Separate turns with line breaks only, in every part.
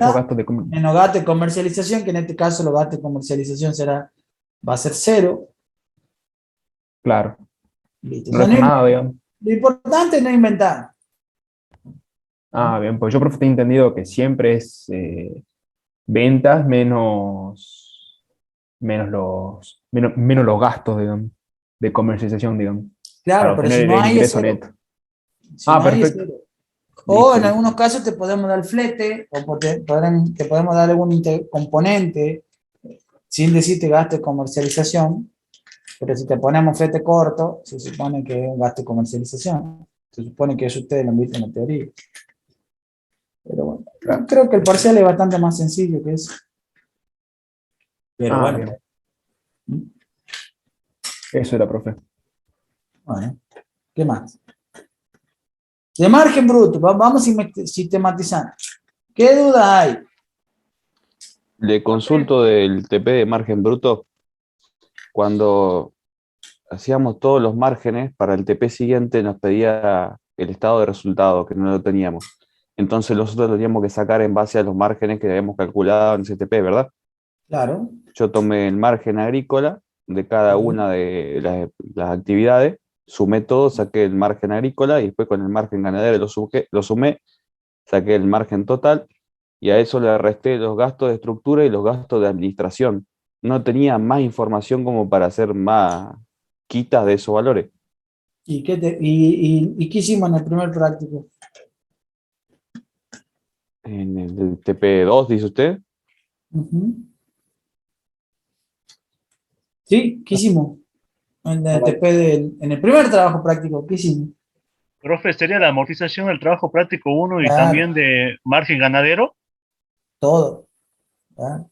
Los gastos de
menos gasto de comercialización, que en este caso los gastos de comercialización va a ser cero.
claro,
Listo. O
no
sea,
dejo nada, digamos.
lo importante es no inventar.
Ah, bien, pues yo, profe, he entendido que siempre es ventas menos los gastos, digamos, de comercialización, digamos, para
Claro, pero
obtener
si no
el
hay, es
ingreso
cero.
neto.
Si
Ah,
no hay, es
perfecto.
cero. O
Listo,
en
listo.
algunos casos te podemos dar flete, o te podemos dar algún componente sin decirte gasto de comercialización, pero si te ponemos flete corto, se supone que es un gasto de comercialización. Se supone que eso ustedes lo han visto en la teoría. Pero bueno,
Claro.
creo que el parcial es bastante más sencillo que eso. Pero
Ah,
bueno,
bien. Eso era, profe.
bueno, ¿qué más? De margen bruto, vamos a sistematizar. ¿Qué duda hay?
Le consulto del TP de margen bruto. Cuando hacíamos todos los márgenes, para el TP siguiente nos pedía el estado de resultado, que no lo teníamos. Entonces nosotros lo teníamos que sacar en base a los márgenes que habíamos calculado en ese TP, ¿verdad?
Claro.
Yo tomé el margen agrícola de cada una de las actividades, sumé todo, saqué el margen agrícola y después con el margen ganadero lo sumé, saqué el margen total y a eso le resté los gastos de estructura y los gastos de administración. No tenía más información como para hacer más quitas de esos valores.
¿Y qué hicimos en el primer práctico?
En el TP2, dice usted.
Ujú. Sí, ¿qué hicimos? En el primer trabajo práctico, ¿qué hicimos?
Profe, sería la amortización del trabajo práctico uno y
Claro,
también de margen ganadero.
todo. ¿Verdad?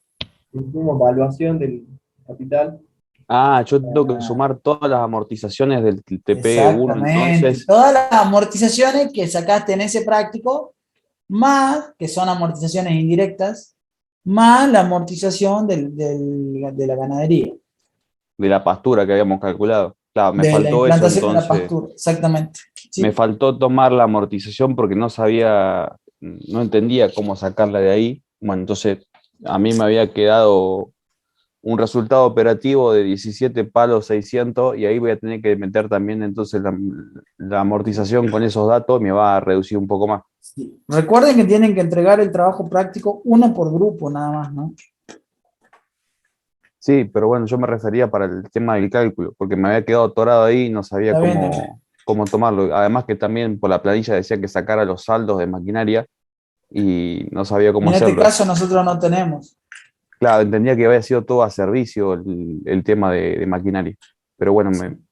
Hicimos evaluación del capital.
Ah, yo tengo que
Ah,
sumar todas las amortizaciones del TP1,
exactamente.
entonces.
Todas las amortizaciones que sacaste en ese práctico, más, que son amortizaciones indirectas, más la amortización de la ganadería,
De la pastura que habíamos calculado. Claro, me
de la
faltó eso
implantación de la
entonces.
pastura. Exactamente.
Me
Sí.
faltó tomar la amortización porque no sabía, no entendía cómo sacarla de ahí. Bueno, entonces a mí me había quedado un resultado operativo de 17 palos 600 y ahí voy a tener que meter también entonces la amortización con esos datos, me va a reducir un poco más.
Sí. Recuerden que tienen que entregar el trabajo práctico uno por grupo nada más, ¿no?
Sí, pero bueno, yo me refería para el tema del cálculo, porque me había quedado atorado ahí y no sabía
Está bien, está bien.
cómo tomarlo. Además que también por la planilla decía que sacara los saldos de maquinaria y no sabía cómo
En este
hacerlo.
caso nosotros no tenemos.
Claro, entendía que había sido todo a servicio el tema de maquinaria. Pero bueno,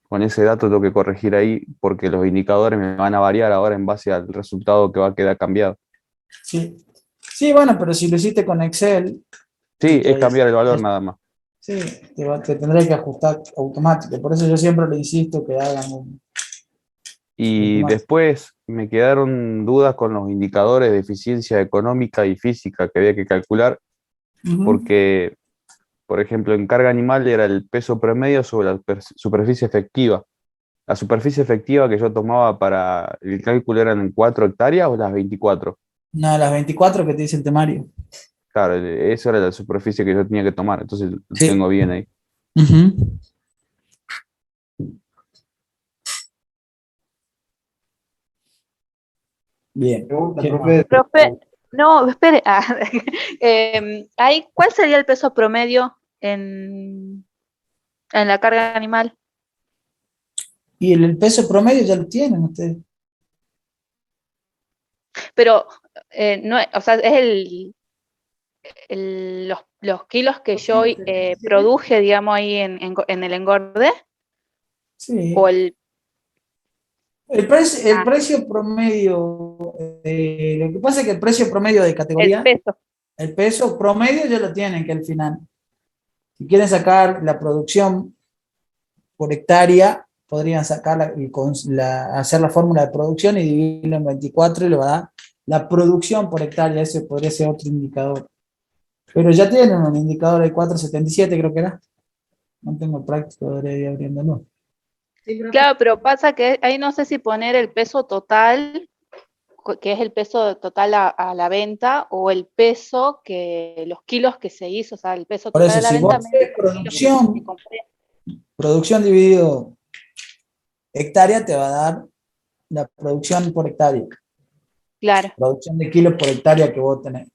con ese dato tengo que corregir ahí porque los indicadores me van a variar ahora en base al resultado que va a quedar cambiado.
Sí. Sí, bueno, pero si lo hiciste con Excel,
Sí,
y
es
ahí,
cambiar el valor nada más.
sí, te tendré que ajustar automático. Por eso yo siempre le insisto que hagan un
Y
automático.
después me quedaron dudas con los indicadores de eficiencia económica y física que había que calcular
Ujú.
porque, por ejemplo, en carga animal era el peso promedio sobre la superficie efectiva. La superficie efectiva que yo tomaba para el cálculo eran 4 hectáreas o las 24.
Una de las 24 que te dice el temario.
Claro, eso era la superficie que yo tenía que tomar, entonces lo
Sí.
tengo bien ahí.
Ujú. Bien.
Pregunta,
¿Qué más?
profe.
Profe, no, espere. ¿Cuál sería el peso promedio en la carga animal?
Y el peso promedio ya lo tienen ustedes.
Pero, no, o sea, es los kilos que yo produje, digamos, ahí en el engorde, o
Sí.
el...
El
Ah,
precio promedio, lo que pasa es que el precio promedio de
el
categoría,
peso.
el peso promedio ya lo tienen que al final. Si quieren sacar la producción por hectárea, podrían sacar hacer la fórmula de producción y dividirlo en 24 y le va a dar la producción por hectárea. Ese podría ser otro indicador. Pero ya tienen un indicador de 4,77 creo que era. No tengo práctico, debería ir abriéndolo.
Claro, pero pasa que ahí no sé si poner el peso total que es el peso total a la venta, o el peso los kilos que se hizo, o sea, el peso
Por
total
eso,
a la
si vos
venta menos
haces
los kilos que compré.
producción dividido hectárea, te va a dar la producción por hectárea,
Claro,
producción de kilos por hectárea que vos tenés.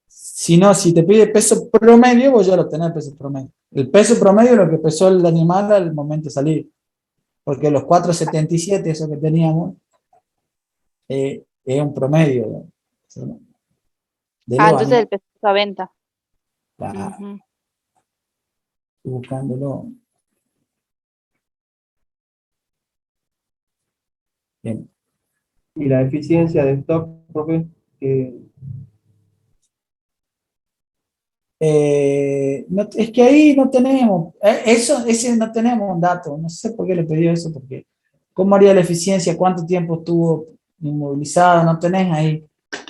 Si no, si te pide peso promedio, vos ya lo tenés peso promedio. El peso promedio es lo que pesó el animal al momento de salir. Porque los 4,77, eso que teníamos, es un promedio, ¿no? ¿Sí? De los
entonces el
animales.
peso a venta.
Estoy
Ujú.
buscándolo. Bien.
Y la eficiencia de stock, profe, que
Es que ahí no tenemos, ese no tenemos un dato, no sé por qué le pedí eso, porque ¿cómo haría la eficiencia? ¿Cuánto tiempo estuvo inmovilizado? No tenés ahí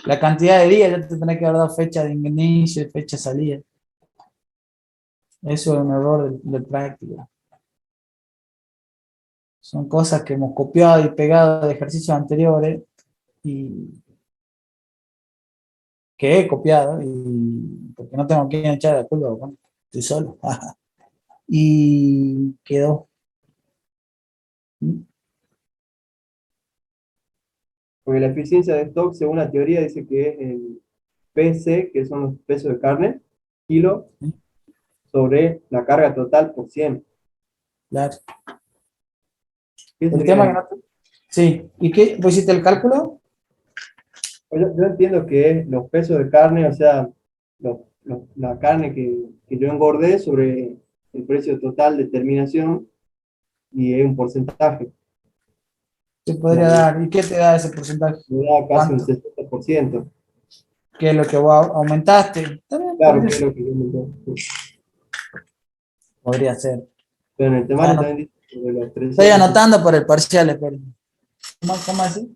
la cantidad de días, ya te tenés que haber dado fecha de inicio y fecha de salida. Eso es un error del práctico. Son cosas que hemos copiado y pegado de ejercicios anteriores y que he copiado y porque no tengo quien echar la culpa, bueno, estoy solo. Y quedó.
porque la eficiencia de stock, según la teoría, dice que es el PC, que son los pesos de carne, kilo, sobre la carga total por 100.
Claro.
¿Qué
El
sería
tema que no te... Sí. ¿Y qué? ¿Vos hiciste el cálculo?
Yo entiendo que es los pesos de carne, o sea, la carne que yo engordé sobre el precio total de terminación y es un porcentaje.
Te podría
Me
dar. ¿Y qué te da ese porcentaje?
me da casi un
¿Cuánto?
60%.
¿Qué es lo que vos aumentaste? También
Claro,
podría
que es
ser.
lo que yo me...
Podría ser.
Pero en el
Estoy
temario también dice sobre los
estoy
300.
anotando por el parcial, pero... ¿Cómo así?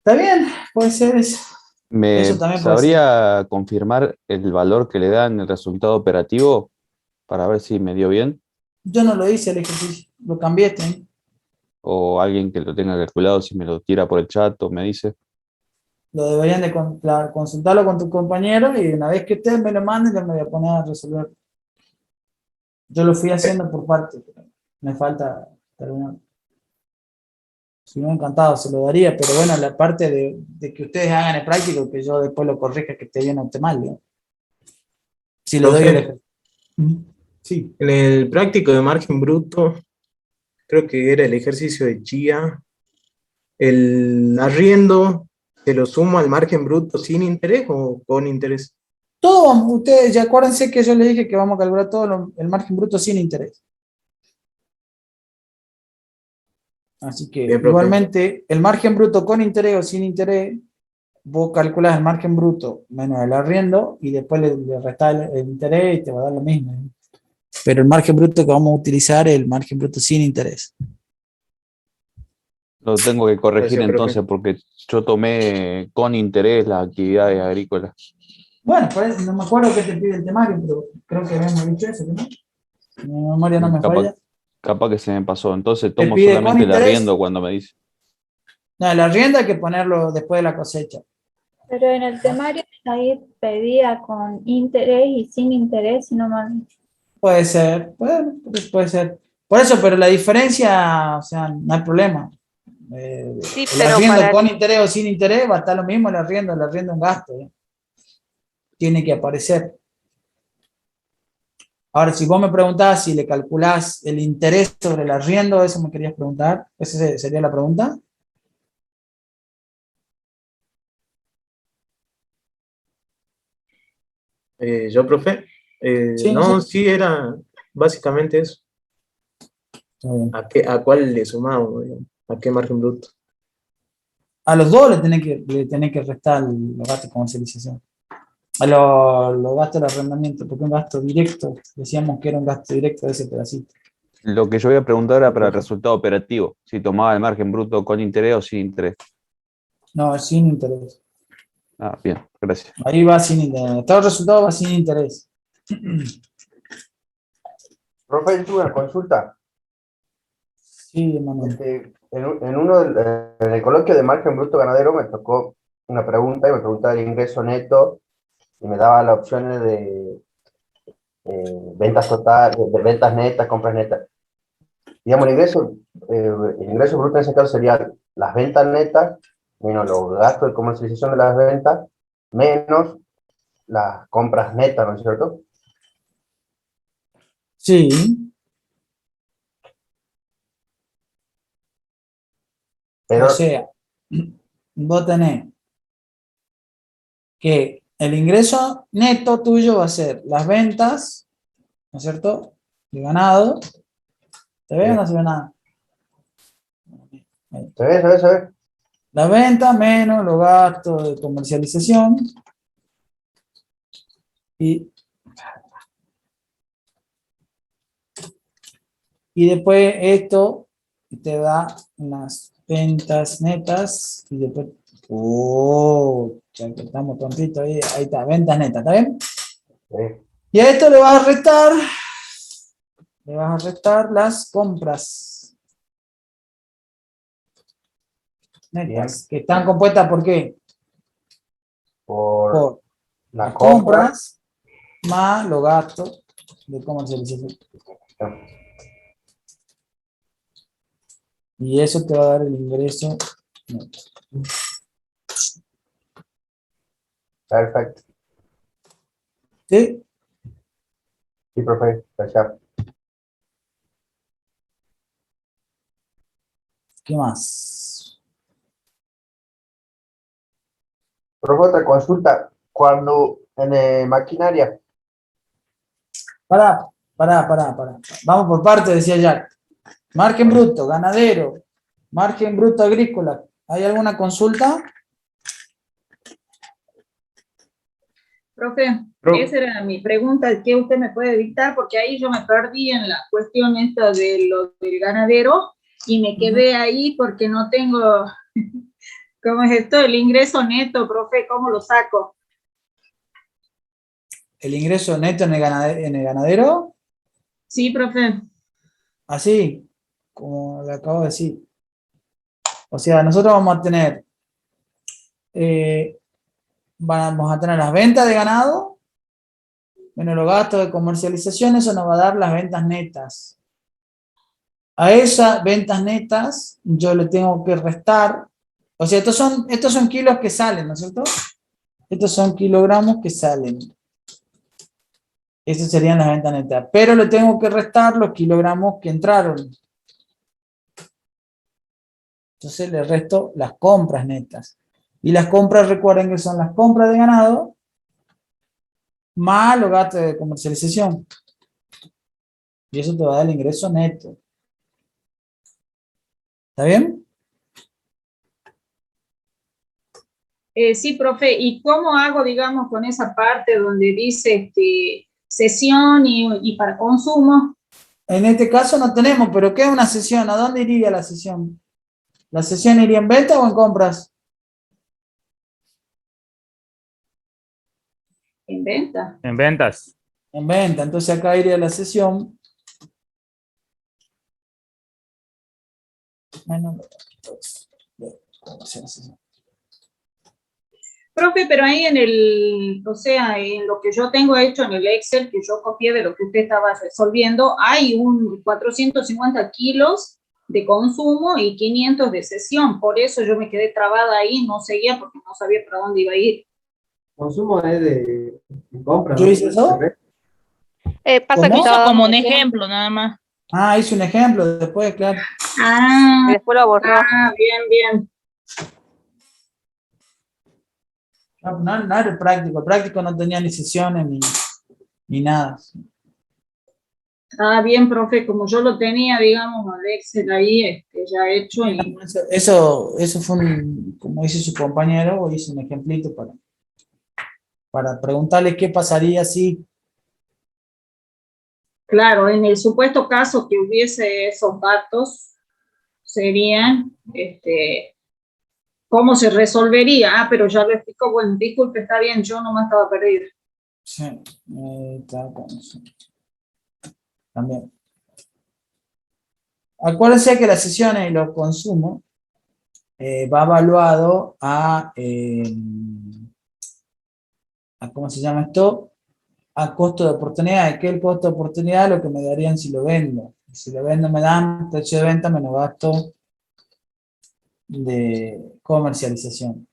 Está bien, puede ser eso. Eso
¿Me
también puede ser.
sabría confirmar el valor que le dan el resultado operativo para ver si me dio bien?
Yo no lo hice el ejercicio, lo cambié este.
O alguien que lo tenga calculado, si me lo tira por el chat o me dice.
Lo deberían de consultarlo con tu compañero y una vez que ustedes me lo manden, yo me voy a poner a resolver. Yo lo fui haciendo por parte, pero me falta terminar. Si no, encantado, se lo daría, pero bueno, la parte de que ustedes hagan el práctico, que yo después lo corrija, que esté bien o esté mal, ¿no? Si le doy el
Profe,
ejercicio. Ujú. Sí,
en el práctico de margen bruto, creo que era el ejercicio de Chia, el arriendo, ¿se lo sumo al margen bruto sin interés o con interés?
todo, ustedes ya acuérdense que yo les dije que vamos a calcular todo el margen bruto sin interés. Así que
Bien, profe.
igualmente el margen bruto con interés o sin interés, vos calculas el margen bruto menos el arriendo y después le restás el interés y te va a dar lo mismo, ¿eh? Pero el margen bruto que vamos a utilizar es el margen bruto sin interés.
Lo tengo que corregir
Gracias, profe.
entonces porque yo tomé con interés las actividades agrícolas.
Bueno, pues, no me acuerdo qué te pide el temario, pero creo que habíamos dicho eso, ¿no? Mi memoria no me
Capaz,
falla.
capaz que se me pasó. Entonces
Te
tomo
pide con
solamente el
interés.
arriendo cuando me dice.
No, el arriendo hay que ponerlo después de la cosecha.
Pero en el temario ahí pedía con interés y sin interés, si no mal.
Puede ser, puede ser. Por eso, pero la diferencia, o sea, no hay problema.
Sí,
El
pero
arriendo
para
con interés o sin interés va a estar lo mismo, el arriendo en gasto, ¿eh? Tiene que aparecer. Ahora, si vos me preguntás si le calculás el interés sobre el arriendo, eso me querías preguntar, ¿esa sería la pregunta?
Yo, profe,
Sí, no sé.
no, sí era básicamente eso.
Está bien.
¿A cuál le sumamos, digamos? ¿A qué margen bruto?
A los dos le tenés que restar los gastos de comercialización. A los gastos de arrendamiento, porque un gasto directo, decíamos que era un gasto directo de ese pedacito.
Lo que yo voy a preguntar era para el
Profe.
resultado operativo, si tomaba el margen bruto con interés o sin interés.
No, sin interés.
Ah, bien, gracias.
Ahí va sin interés. Todo el resultado va sin interés.
Profe, yo tuve una consulta.
Sí, Manuel.
En el coloquio de margen bruto ganadero me tocó una pregunta y me preguntaba el ingreso neto y me daba las opciones de ventas total, de ventas netas, compras netas. Digamos, el ingreso bruto en ese caso sería las ventas netas menos los gastos de comercialización de las ventas menos las compras netas, ¿no es cierto?
Sí.
Pero
O sea, vos tenés que el ingreso neto tuyo va a ser las ventas, ¿no es cierto? De ganado. ¿Te ve o no se ve nada?
se ve.
La venta menos los gastos de comercialización y después esto te da las ventas netas y después, ya que estamos tontitos ahí, ahí está, ventas netas, ¿está bien?
Sí.
Y a esto le vas a restar las compras netas, que están compuestas ¿por qué?
Por
Por
la
las
compra.
compras más los gastos de comercialización. Y eso te va a dar el ingreso neto.
Perfecto.
¿Sí?
Sí, profe, gracias.
¿Qué más?
Profe, otra consulta. Cuando en maquinaria,
Pará. Vamos por parte, decía Jack. Margen bruto, ganadero, margen bruto agrícola. ¿Hay alguna consulta?
Profe, esa era mi pregunta, ¿qué usted me puede dictar? Porque ahí yo me perdí en la cuestión esta de lo del ganadero y me quedé ahí porque no tengo, ¿cómo es esto? El ingreso neto, profe, ¿cómo lo saco?
¿El ingreso neto en el ganadero?
Sí, profe.
Así, como le acabo de decir. O sea, nosotros vamos a tener las ventas de ganado, menos los gastos de comercialización, eso nos va a dar las ventas netas. A esas ventas netas yo le tengo que restar, o sea, estos son kilos que salen, ¿no es cierto? Estos son kilogramos que salen. Esas serían las ventas netas. Pero le tengo que restar los kilogramos que entraron. Entonces le resto las compras netas. Y las compras, recuerden que son las compras de ganado más los gastos de comercialización. Y eso te va a dar el ingreso neto. ¿Está bien?
Sí, profe, ¿y cómo hago, digamos, con esa parte donde dice sesión y para consumo?
En este caso no tenemos, pero ¿qué es una sesión? ¿A dónde iría la sesión? ¿La sesión iría en venta o en compras?
En venta.
En ventas.
En venta. Entonces acá iría la sesión. Menos
Profe, pero ahí o sea, en lo que yo tengo hecho en el Excel, que yo copié de lo que usted estaba resolviendo, hay 450 kilos de consumo y 500 de sesión. Por eso yo me quedé trabada ahí, no seguía porque no sabía para dónde iba a ir.
Consumo es de compra,
¿Yo
¿no?
hice eso?
Pasa que
¿Cómo?
estaba
Como
dando
un
un ejemplo
ejemplo, nada más.
Ah, hice un ejemplo después, claro.
y
Ah,
después lo borró.
bien.
No era el práctico no tenía ni sesiones ni nada.
Ah, bien, profe, como yo lo tenía, digamos, el Excel ahí ya hecho y
Eso fue como dice su compañero, hice un ejemplito para preguntarle qué pasaría si.
claro, en el supuesto caso que hubiese esos datos, serían, ¿cómo se resolvería? Ah, pero ya lo explico, bueno, disculpe, está bien, yo no me estaba perdida.
Sí, está con eso. También. Acuérdense que las sesiones y los consumos va evaluado a ¿cómo se llama esto? A costo de oportunidad. ¿Qué es el costo de oportunidad? Lo que me darían si lo vendo. Si lo vendo me dan precio de venta menos gasto de comercialización.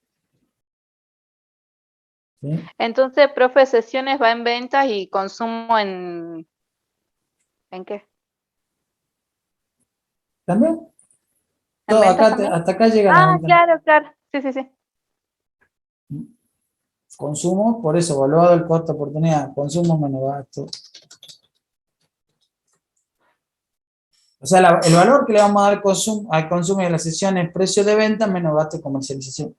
¿Sí?
Entonces, profe, sesiones va en ventas y consumo ¿en qué?
¿También?
¿En
Todo,
ventas
acá
también?
hasta acá llega la venta.
Claro, claro. Sí, sí, sí.
Consumo, por eso, evaluado el costo de oportunidad. Consumo menos gasto. O sea, el valor que le vamos a dar al consumo y a la sesión es precio de venta menos gasto de comercialización.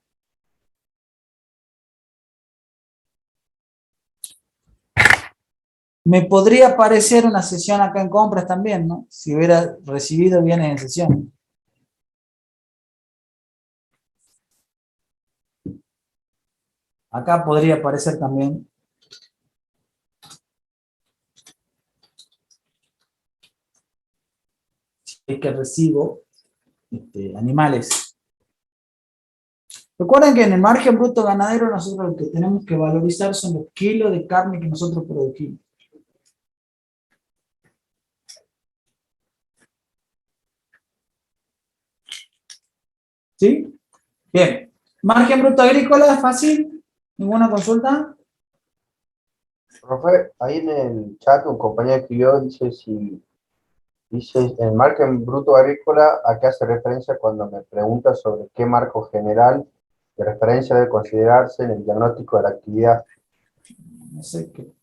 Me podría parecer una sesión acá en compras también, ¿no? Si hubiera recibido bienes en sesión. Acá podría aparecer también. Si es que recibo animales. Recuerden que en el margen bruto ganadero nosotros lo que tenemos que valorizar son los kilos de carne que nosotros producimos. ¿Sí? Bien. Margen bruto agrícola es fácil. ¿Ninguna consulta?
Profe, ahí en el chat un compañero escribió, dice, el margen bruto agrícola, ¿a qué hace referencia cuando me pregunta sobre qué marco general de referencia debe considerarse en el diagnóstico de la actividad?
No sé qué.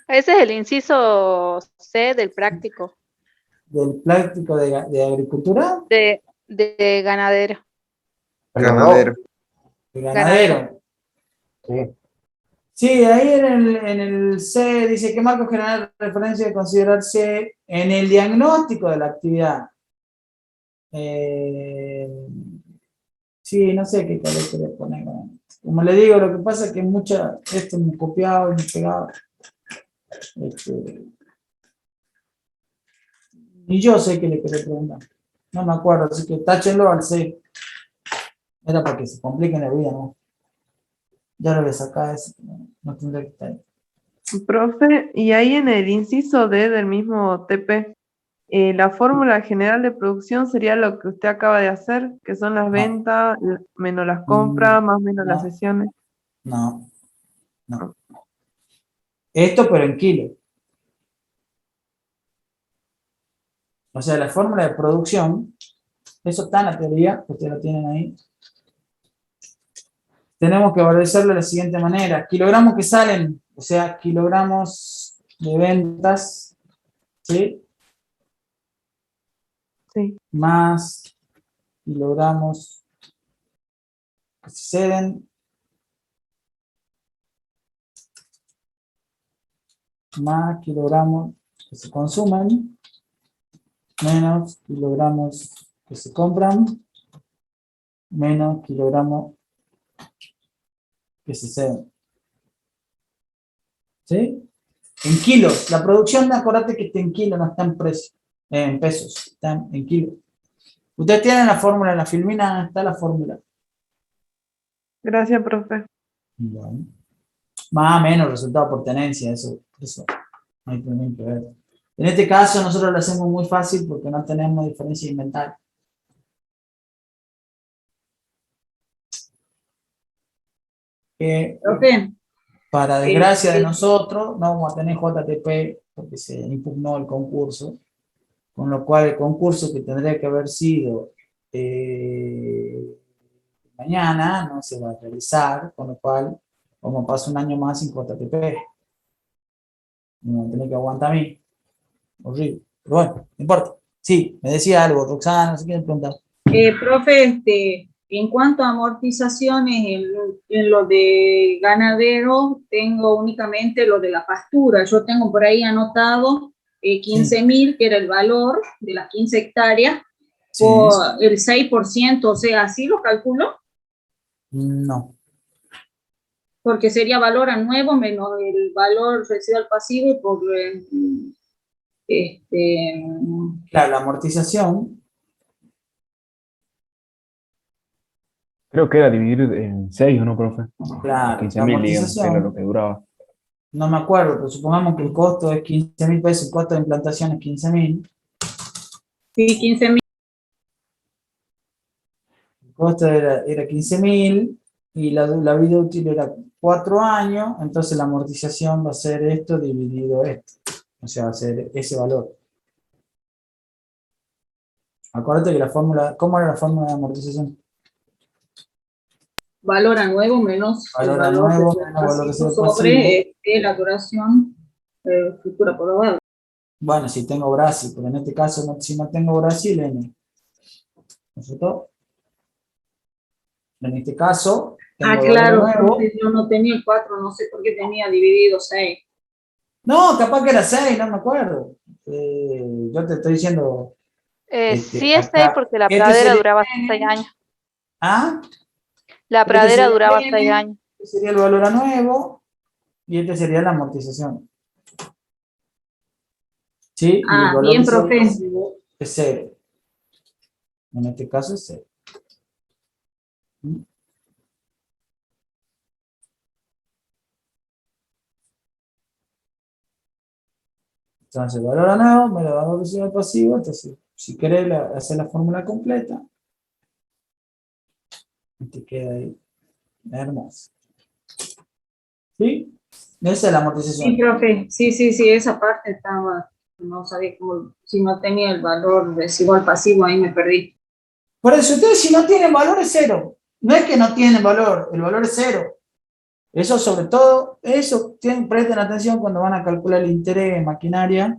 Ese es el inciso C del práctico.
Del práctico de agricultura.
De ganadero.
Ganadero.
De ganadero.
Sí.
Sí, ahí en el C dice qué marco general de referencia de considerarse en el diagnóstico de la actividad. Sí, no sé qué carácter le poner. Como le digo, lo que pasa es que esto me copiado y me pegado. Y yo sé que le quería preguntar. No me acuerdo, así que táchenlo al C. Era para que se compliquen la vida, ¿no? Ya lo voy a sacar, no tendría que estar ahí.
Profe, y ahí en el inciso D del mismo TP, la fórmula general de producción sería lo que usted acaba de hacer, que son las ventas menos las compras, más o menos las sesiones.
No. Esto, pero en kilos. O sea, la fórmula de producción, eso está en la teoría, ustedes lo tienen ahí. Tenemos que valorizarlo de la siguiente manera. Kilogramos que salen, o sea, kilogramos de ventas, ¿sí?
Sí.
Más kilogramos que se ceden, más kilogramos que se consumen, menos kilogramos que se compran, menos kilogramos que se ceden. ¿Sí? En kilos. La producción, acordate que está en kilos, no está en precio, en pesos, están en kilos. Ustedes tienen la fórmula en la filmina, está la fórmula.
Gracias, profe.
Bueno. Más o menos resultado por tenencia, eso no hay problema que ver. En este caso nosotros lo hacemos muy fácil porque no tenemos diferencia de inventario.
Profe,
Para desgracia de nosotros, no vamos a tener JTP porque se impugnó el concurso, con lo cual el concurso que tendría que haber sido mañana no se va a realizar, con lo cual vamos a pasar un año más sin JTP. Me voy a tener que aguantar a mí. Horrible. Pero bueno, no importa. Sí, me decía algo, Roxana, no sé quién preguntar.
profe, en cuanto a amortizaciones, en lo de ganadero, tengo únicamente lo de la pastura. Yo tengo por ahí anotado 15.000, que era el valor de las 15 hectáreas, por el 6%, o sea, ¿así lo calculo?
No.
Porque sería valor a nuevo menos el valor residual pasivo por
Claro, la amortización,
Creo que era dividir en 6, ¿o no, profe?
claro,
15.000, digamos, que era lo que duraba.
no me acuerdo, pero supongamos que el costo es 15.000 pesos, el costo de implantación es 15.000.
Sí, 15.000.
El costo era 15.000 y la vida útil era 4 años, entonces la amortización va a ser esto dividido esto. O sea, va a ser ese valor. Acuérdate que la fórmula, ¿cómo era la fórmula de amortización?
Valor a nuevo menos el
Valor a
valor
nuevo
residual
menos valor
pasivo
residual
sobre la duración futura probable.
Bueno, si tengo Brasil, pero en este caso, si no tengo Brasil, N. ¿No es cierto? En este caso, tengo valor
Claro,
nuevo.
entonces yo no tenía el 4, no sé por qué tenía dividido 6.
No, capaz que era 6, no me acuerdo. Yo te estoy diciendo,
Sí es 6
acá,
porque la
este
pradera
sería
duraba
N.
6 años.
¿Ah?
La
Este
pradera
sería
duraba
N,
6 años.
este sería el valor a nuevo, y este sería la amortización. ¿Sí? Y el valor
Bien,
residual
profe.
pasivo es 0. En este caso es 0. Entonces, valor a nuevo, me lo valor residual pasivo. Entonces, si querés hacer la fórmula completa, te queda ahí. Hermoso. ¿Sí? Esa es la
Sí,
amortización.
profe. Sí, esa parte estaba, no sabía cómo, si no tenía el valor residual pasivo, ahí me perdí.
Por eso, ustedes si no tienen valor es 0. No es que no tienen valor, el valor es 0. Eso sobre todo, eso presten atención cuando van a calcular el interés en maquinaria.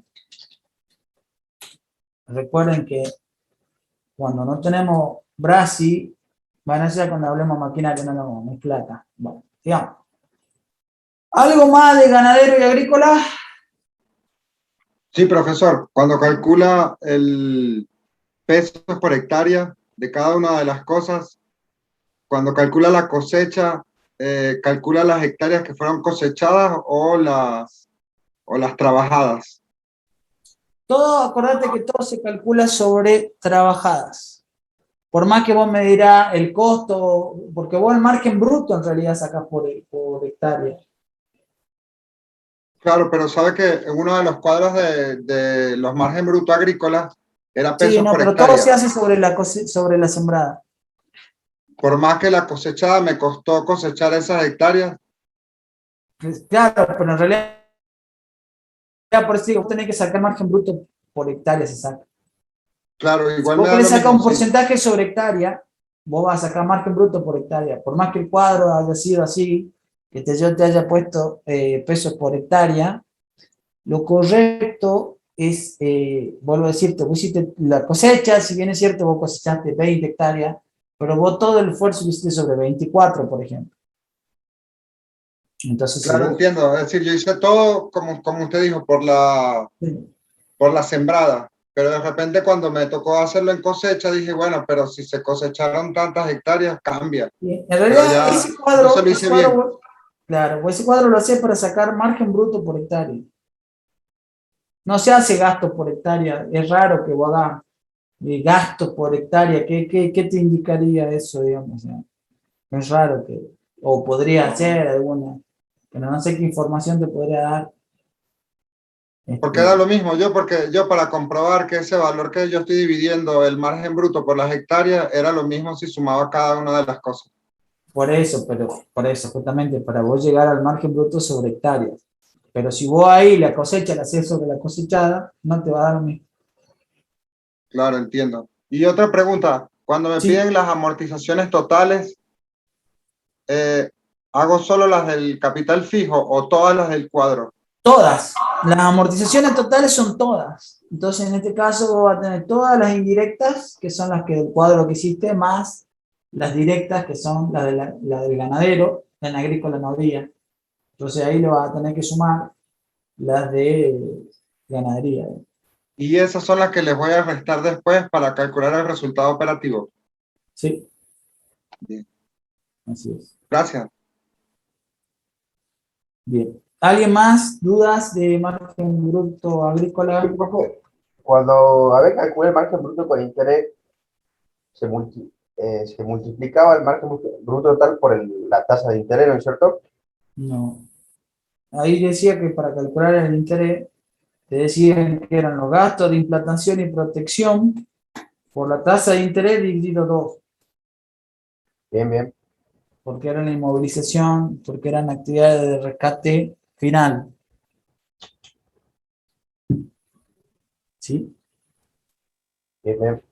Recuerden que cuando no tenemos Brasil, van a ser cuando hablemos maquinaria, no es plata. Bueno, digamos. ¿Algo más de ganadero y agrícola?
Sí, profesor, cuando calcula el peso por hectárea de cada una de las cosas, cuando calcula la cosecha, calcula las hectáreas que fueron cosechadas o las trabajadas.
Todo, acordate que todo se calcula sobre trabajadas. Por más que vos me dirás el costo, porque vos el margen bruto en realidad sacás por hectárea.
Claro, pero sabe que en uno de los cuadros de los margen bruto agrícolas era
Sí,
pesos
no,
por
pero todo
hectárea.
se hace sobre la sembrada.
Por más que la cosechada me costó cosechar esas hectáreas.
Claro, pero en realidad, por eso digo, vos tenés que sacar margen bruto por hectárea, se saca.
Claro,
Si
igual
vos
me da
querés
lo
sacar
mismo.
un porcentaje sobre hectárea, vos vas a sacar margen bruto por hectárea. Por más que el cuadro haya sido así, que yo te haya puesto pesos por hectárea, lo correcto es, vuelvo a decirte, vos hiciste la cosecha, si bien es cierto, vos cosechaste 20 hectáreas, pero vos todo el esfuerzo lo hiciste sobre 24, por ejemplo. Entonces, si
Claro,
vos,
entiendo. Es decir, yo hice todo, como usted dijo, por la sembrada. Pero de repente cuando me tocó hacerlo en cosecha, dije, bueno, pero si se cosecharon tantas hectáreas, cambia.
en
Pero
realidad,
ya no se lo hice bien.
claro, ese cuadro lo hacés para sacar margen bruto por hectárea. No se hace gasto por hectárea, es raro que vos hagas gastos por hectárea. ¿Qué te indicaría eso, digamos? O sea, es raro que, o podría ser alguna, pero no sé qué información te podría dar.
Porque da lo mismo, porque yo para comprobar que ese valor que yo estoy dividiendo el margen bruto por las hectáreas era lo mismo si sumaba cada una de las cosas.
Por eso, justamente para vos llegar al margen bruto sobre hectáreas. Pero si vos ahí la cosecha la haces sobre la cosechada, no te va a dar lo mismo.
Claro, entiendo. Y otra pregunta, cuando me piden las amortizaciones totales, ¿hago solo las del capital fijo o todas las del cuadro?
Todas. Las amortizaciones totales son todas. Entonces, en este caso, vos vas a tener todas las indirectas, que son las que del cuadro que hiciste, más las directas, que son las del ganadero. En agrícola no había. Entonces, ahí le vas a tener que sumar las de ganadería.
Y esas son las que les voy a restar después para calcular el resultado operativo.
Sí.
Bien.
Así es.
Gracias.
Bien. ¿Alguien más? ¿Dudas de margen bruto agrícola?
Sí, profe, cuando a ver calculé el margen bruto con interés, se multiplicaba el margen bruto total por la tasa de interés, ¿no es cierto?
No. Ahí decía que para calcular el interés, te decían que eran los gastos de implantación y protección por la tasa de interés dividido 2,
Bien, bien.
porque era la inmovilización, porque eran actividades de rescate final. ¿Sí?
Bien, bien.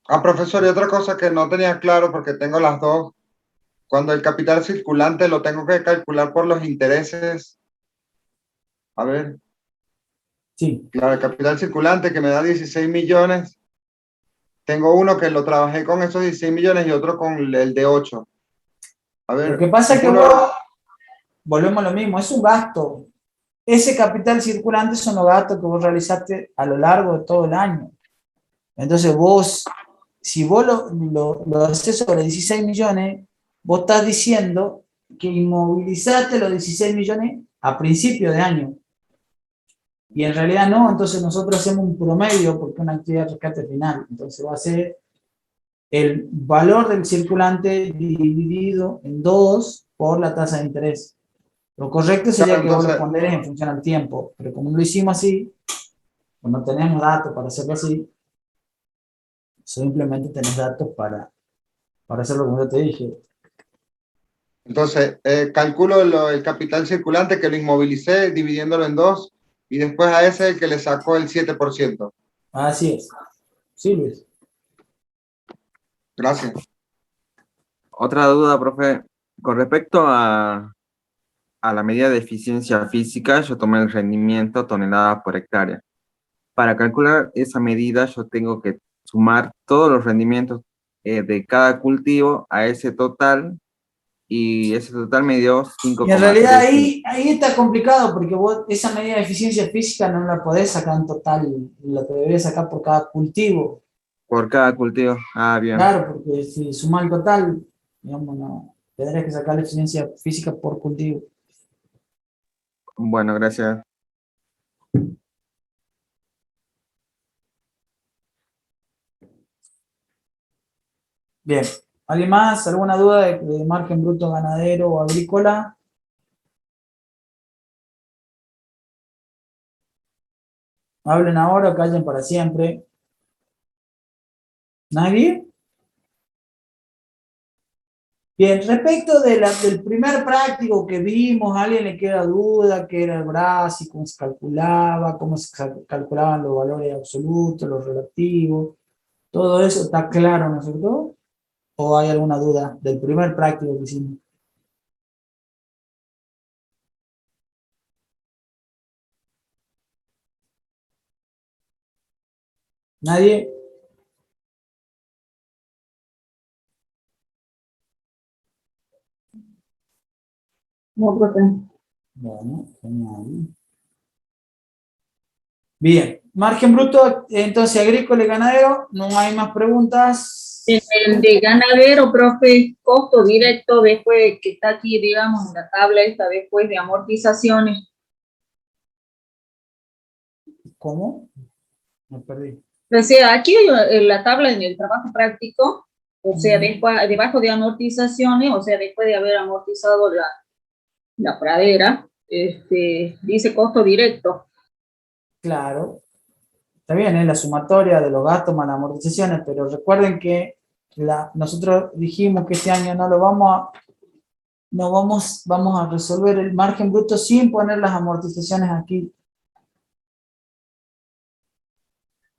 Ah, profesor, y otra cosa que no tenía claro porque tengo las dos. Cuando el capital circulante lo tengo que calcular por los intereses. A ver,
Sí.
claro, el capital circulante que me da 16 millones. Tengo uno que lo trabajé con esos 16 millones y otro con el de 8. A
Lo
ver,
que pasa es que
uno,
vos, volvemos a lo mismo, es un gasto. Ese capital circulante son los gastos que vos realizaste a lo largo de todo el año. Entonces vos, si vos lo haces sobre 16 millones, vos estás diciendo que inmovilizaste los 16 millones a principio de año. Y en realidad no, entonces nosotros hacemos un promedio porque es una actividad de rescate final. Entonces va a ser el valor del circulante dividido en 2 por la tasa de interés. Lo correcto sería
claro,
que vos lo
entonces,
ponderes en función al tiempo, pero como lo hicimos así, pues no tenemos datos para hacerlo así, simplemente tenés datos para hacerlo como yo te dije.
entonces calculo el capital circulante que lo inmovilicé dividiéndolo en 2 y después a ese el que le sacó el 7%.
Así es. Sí, Luis.
Gracias.
Otra duda, profe. Con respecto a la medida de eficiencia física, yo tomé el rendimiento tonelada por hectárea. Para calcular esa medida, yo tengo que sumar todos los rendimientos de cada cultivo a ese total, y ese total me dio
Y en realidad
5,3.
ahí está complicado porque vos esa medida de eficiencia física no la podés sacar en total, la deberías sacar por cada cultivo.
Por cada cultivo. Ah, bien.
Claro, porque si sumás el total, digamos, no, tendrías que sacar la eficiencia física por cultivo.
Bueno, gracias.
Bien. ¿Alguien más? ¿Alguna duda de margen bruto ganadero o agrícola? Hablen ahora o callen para siempre. ¿Nadie? Bien, respecto del primer práctico que vimos, ¿a alguien le queda duda qué era el BRASI, cómo se calculaba, cómo se calculaban los valores absolutos, los relativos? Todo eso está claro, ¿no es cierto? ¿O hay alguna duda del primer práctico que hicimos? ¿Nadie?
No, profe.
Bueno, genial. Bien, margen bruto, entonces agrícola y ganadero, no hay más preguntas.
En el de ganadero, profe, costo directo después que está aquí, digamos, en la tabla esta después de amortizaciones.
¿Cómo? Me perdí.
O sea, aquí en la tabla en el trabajo práctico, o sea, después, debajo de amortizaciones, o sea, después de haber amortizado la pradera, dice costo directo.
Claro, está bien, es la sumatoria de los gastos más las amortizaciones, pero recuerden que nosotros dijimos que este año vamos a resolver el margen bruto sin poner las amortizaciones aquí.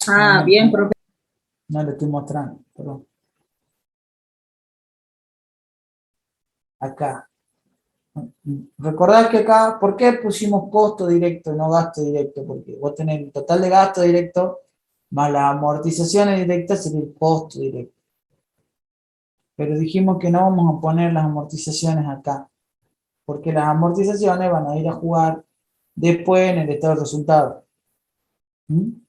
Ah, bien, profe.
No le estoy mostrando, perdón. Acá. Recordad que acá, ¿por qué pusimos costo directo y no gasto directo? Porque vos tenés el total de gasto directo más las amortizaciones directas sería el costo directo. Pero dijimos que no vamos a poner las amortizaciones acá, porque las amortizaciones van a ir a jugar después en el estado de resultado. ¿Mm?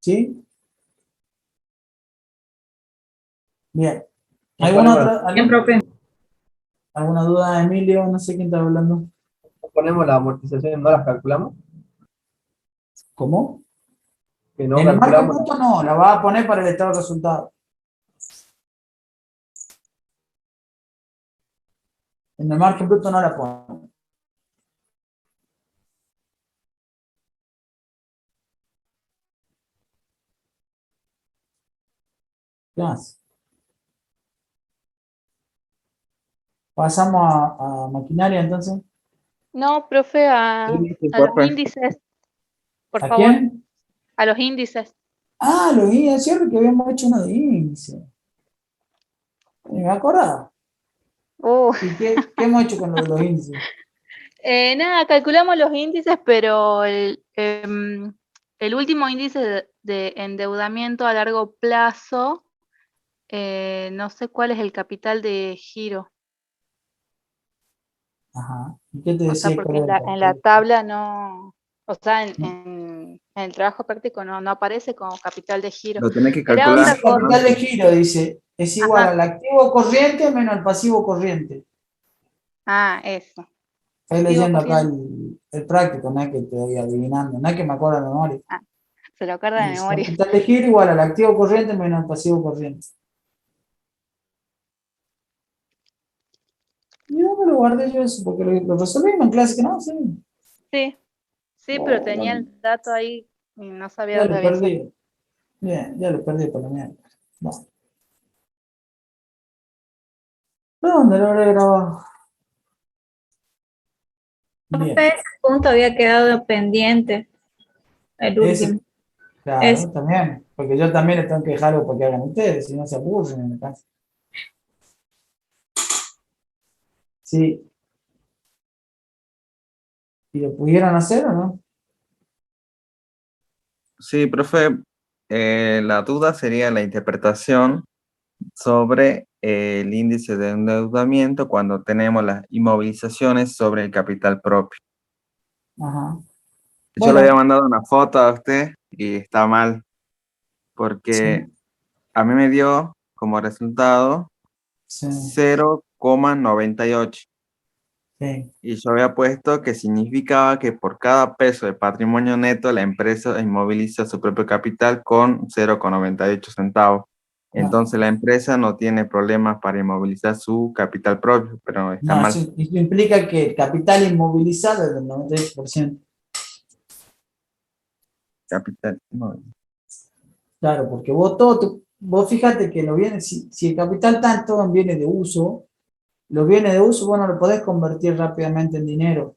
¿Sí? Bien.
¿Nos
¿Alguna
ponemos,
otra,
Bien, profe.
alguna duda, Emilio? No sé quién está hablando.
ponemos la amortización, no las calculamos?
¿Cómo?
Que no
En el margen
calculamos.
bruto no, la va a poner para el estado de resultado. En el margen bruto no la pone. ¿Qué más? Pasamos a maquinaria entonces.
No, profe, a los índices, por
¿A
favor,
quién?
a los índices.
Ah, los índices, es cierto que habíamos hecho uno de índice. Me acordaba. ¿Y qué hemos hecho con lo de los índices?
Nada, calculamos los índices, pero el último índice de endeudamiento a largo plazo, no sé cuál es el capital de giro.
Ajá. ¿Y qué te
O sea,
decía
porque
cuál era el
en la
capital?
tabla no, o sea, en el trabajo práctico no aparece como capital de giro.
Lo tenés que
Era
calcular,
otra
Dice
cosa.
capital de giro, dice, es igual
Ajá.
al activo corriente menos al pasivo corriente.
Ah, eso.
Estoy
Activo
leyendo acá
corriente.
el práctico, no es que estoy adivinando, no es que me acuerdo de memoria.
Ah, se lo acuerda de
Dice,
memoria.
capital de giro igual al activo corriente menos al pasivo corriente. ¿Y dónde lo guardé yo eso? Porque lo resolví en clase que no, sí.
Sí, pero tenía el dato ahí y no sabía
Ya
dónde
lo
había salido.
perdí. Bien, ya lo perdí por la mierda. No. ¿Dónde lo habré grabado? Bien.
Profe, ese punto había quedado pendiente, el
Ese,
último.
claro, también. Porque yo también le tengo que dejar algo para que hagan ustedes, si no se aburren en la casa. Sí. ¿Y lo pudieron hacer o no?
Sí, profe, la duda sería la interpretación sobre el índice de endeudamiento cuando tenemos las inmovilizaciones sobre el capital propio.
Ajá.
Yo le
Bueno.
había mandado una foto a usted y está mal, porque
Sí.
a mí me dio como resultado
Sí.
0,98.
Sí.
Y yo había puesto que significaba que por cada peso de patrimonio neto la empresa inmoviliza su propio capital con 0,98 centavos. Entonces la empresa no tiene problemas para inmovilizar su capital propio, pero está
No,
mal.
eso implica que el capital inmovilizado es del 98%.
Capital, no.
Claro, porque vos vos fíjate que los bienes, si el capital está todo en bienes de uso, los bienes de uso, bueno, lo podés convertir rápidamente en dinero.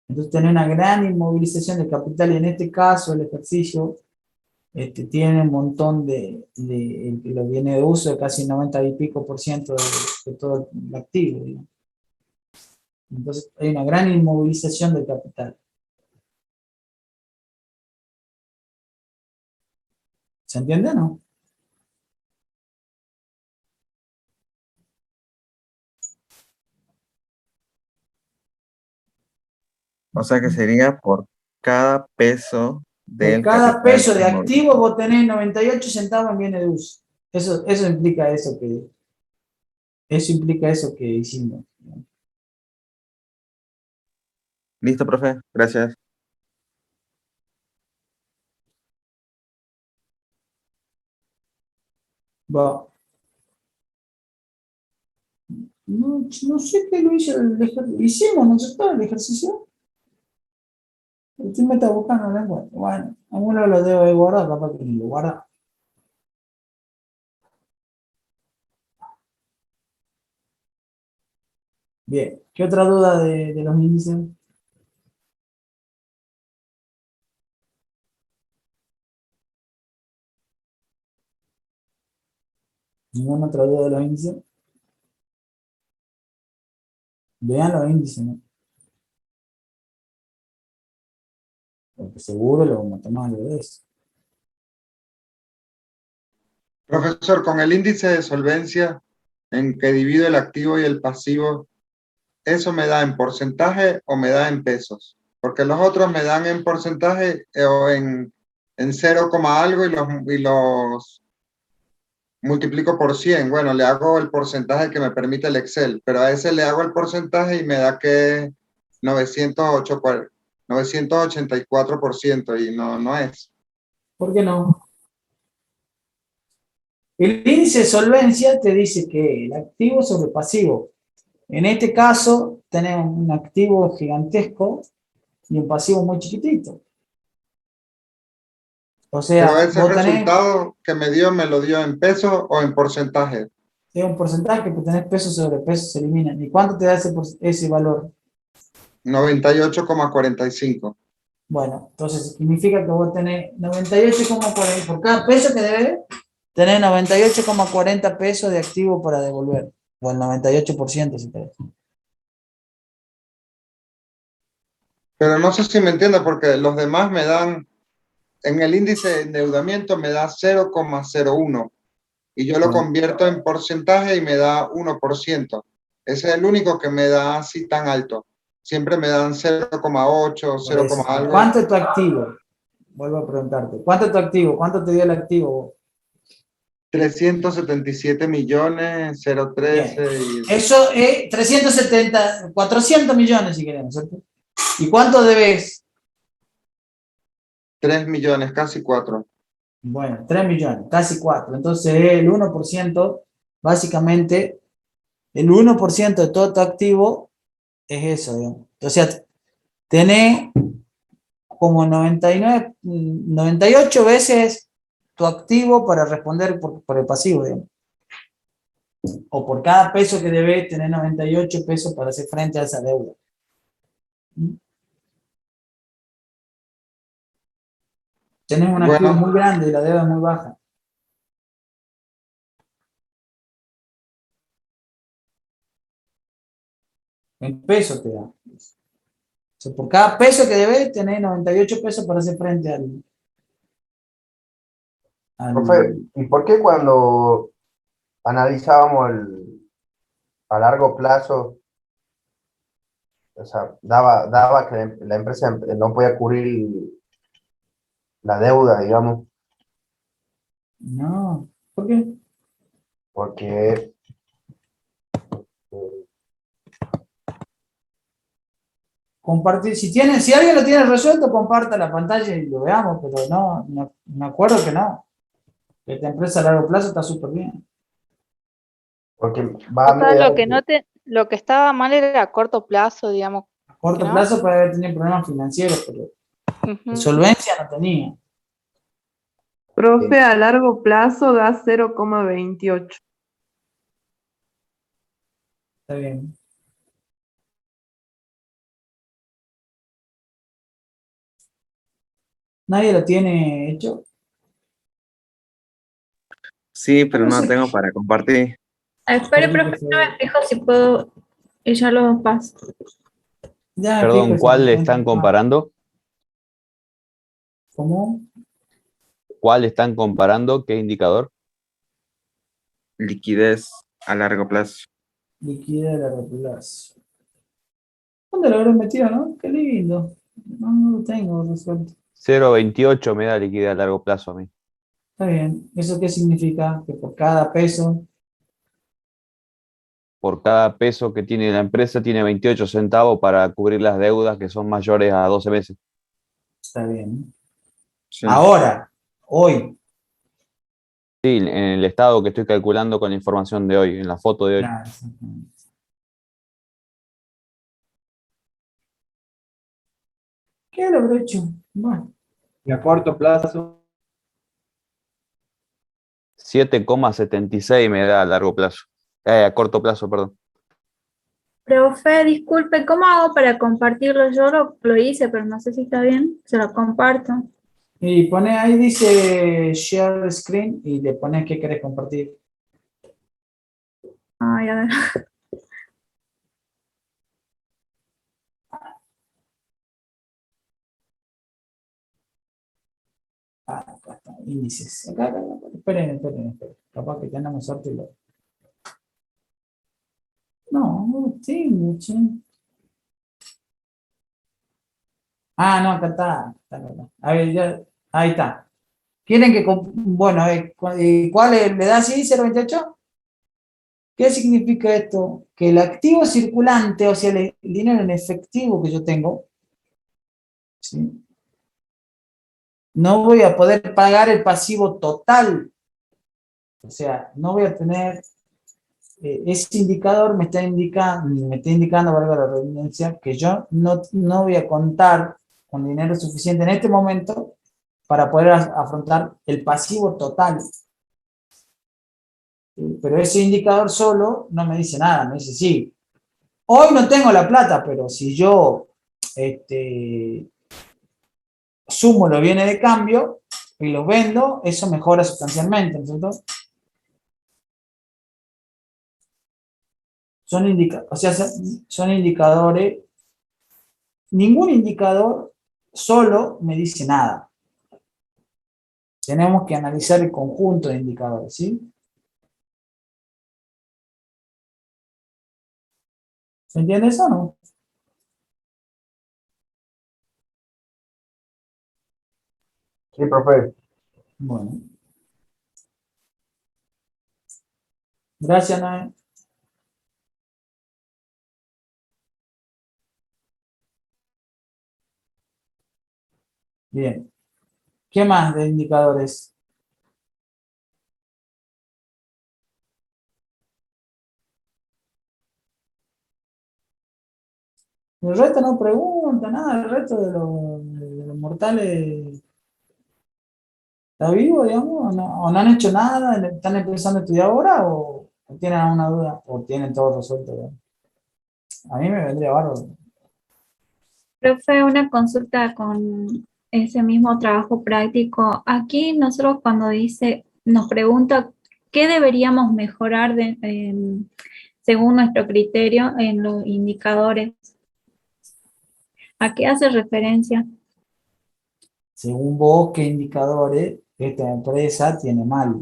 Entonces tenés una gran inmovilización de capital y en este caso el ejercicio tiene un montón de los bienes de uso, de casi 90 y pico por ciento de todo el activo, digamos. Entonces hay una gran inmovilización del capital. ¿Se entiende o no?
O sea que sería por cada peso
Por
del
cada
capital
peso de
inmovilizado.
activo vos tenés 98 centavos en bienes de uso. Eso implica eso que hicimos.
Listo, profe. Gracias.
Va. No sé qué lo hizo hicimos, ¿no es cierto? El ejercicio. El team me está buscando, no lo encuentro. Bueno, alguno lo debo de guardar, capaz que ni lo guarda. Bien, ¿qué otra duda de los índices? ¿Ninguna otra duda de los índices? Vean los índices, ¿no? Porque seguro lo vamos a tomar algo de eso.
Profesor, con el índice de solvencia en que divido el activo y el pasivo, ¿eso me da en porcentaje o me da en pesos? Porque los otros me dan en porcentaje o en 0, algo y los multiplico por 100. Bueno, le hago el porcentaje que me permite el Excel, pero a ese le hago el porcentaje y me da que 908, 984% y no es.
¿Por qué no? El índice de solvencia te dice que el activo sobre el pasivo. En este caso, tenemos un activo gigantesco y un pasivo muy chiquitito. O sea,
Pero ese
vos tenés
resultado que me dio, ¿me lo dio en pesos o en porcentaje?
un porcentaje que tenés peso sobre peso, se eliminan. ¿Y cuánto te da ese valor?
98,45.
Bueno, entonces significa que vos tenés 98,40, por cada peso que debes, tenés 98,40 pesos de activo para devolver, o el 98% si querés.
Pero no sé si me entiende porque los demás me dan, en el índice de endeudamiento me da 0,01 y yo lo convierto en porcentaje y me da 1%. Ese es el único que me da así tan alto. Siempre me dan 0,8, 0, algo.
¿Cuánto es tu activo? Vuelvo a preguntarte. ¿Cuánto es tu activo? ¿Cuánto te dio el activo?
377 millones, 013.
Eso es 370, 400 millones si queremos, ¿cierto? ¿Y cuánto debes?
3 millones, casi 4.
Bueno, 3 millones, casi 4. Entonces el 1%, básicamente, el 1% de todo tu activo es eso, digamos. O sea, tenés como 99, 98 veces tu activo para responder por el pasivo, digamos. O por cada peso que debes, tener 98 pesos para hacer frente a esa deuda. Tenés un activo muy grande y la deuda es muy baja. En pesos te da. O sea, por cada peso que debes, tenés 98 pesos para hacer frente al...
Profe, ¿y por qué cuando analizábamos a largo plazo, o sea, daba que la empresa no podía cubrir la deuda, digamos?
No, ¿por qué?
Porque
Compartir, si alguien lo tiene resuelto, comparta la pantalla y lo veamos, pero no me acuerdo que no. Que esta empresa a largo plazo está súper bien.
porque
O sea, lo que estaba mal era a corto plazo, digamos.
A corto
¿no?
plazo puede haber tenido problemas financieros, pero de solvencia no tenía.
Profe, a largo plazo da 0,28.
Está bien. ¿Nadie lo tiene hecho?
Sí, pero
No
no
sé.
tengo para compartir.
Espere, profe, no me fijo si puedo y ya lo paso.
Ya,
Perdón,
fíjese,
¿cuál
me
están
cuenta.
comparando?
¿Cómo?
¿Cuál están comparando? ¿Qué indicador?
Liquidez a largo plazo.
Liquidez de largo plazo. ¿Dónde lo habrán metido, no? Qué lindo. No lo tengo resuelto.
0,28 me da liquidez a largo plazo a mí.
Está bien. ¿Eso qué significa? Que por cada peso.
Por cada peso que tiene la empresa, tiene 28 centavos para cubrir las deudas que son mayores a 12 meses.
Está bien.
Sí.
Ahora, hoy.
Sí, en el estado que estoy calculando con la información de hoy, en la foto de hoy.
Claro, exactamente. ¿Qué lo habré hecho? Bueno.
Y a corto plazo,
7,76 me da a largo plazo. A corto plazo, perdón.
Profe, disculpe, ¿cómo hago para compartirlo? Yo lo hice, pero no sé si está bien. Se lo comparto.
Y pone ahí, dice share screen y le pones qué querés compartir.
Ay, a ver.
Acá está, índices. Acá. Esperen. Capaz que tenemos suerte y lo... No tengo, che. Ah, no, acá está. A ver, ya. Ahí está. Quieren que, bueno, ¿cuál es? ¿Le da así 0,28? ¿Qué significa esto? Que el activo circulante, o sea, el dinero en efectivo que yo tengo, ¿sí? No voy a poder pagar el pasivo total. O sea, no voy a tener, ese indicador me está indicando, valga la redundancia, que yo no voy a contar con dinero suficiente en este momento para poder afrontar el pasivo total. Pero ese indicador solo no me dice nada, me dice, sí, hoy no tengo la plata, pero si yo sumo los bienes de cambio y los vendo, eso mejora sustancialmente, ¿no? Son indicadores, ningún indicador solo me dice nada. Tenemos que analizar el conjunto de indicadores, ¿sí? ¿Se entiende eso o no?
Sí, profe.
Bueno. Gracias, Noé. Bien. ¿Qué más de indicadores? El resto no pregunta nada, el resto de los mortales está vivo, digamos, o no han hecho nada, están empezando a estudiar ahora, o tienen alguna duda, o tienen todo resuelto, ¿verdad? A mí me vendría bárbaro.
Profe, una consulta con ese mismo trabajo práctico. Aquí nosotros cuando nos pregunta qué deberíamos mejorar según nuestro criterio en los indicadores. ¿A qué hace referencia?
Según vos, ¿qué indicadores esta empresa tiene mal?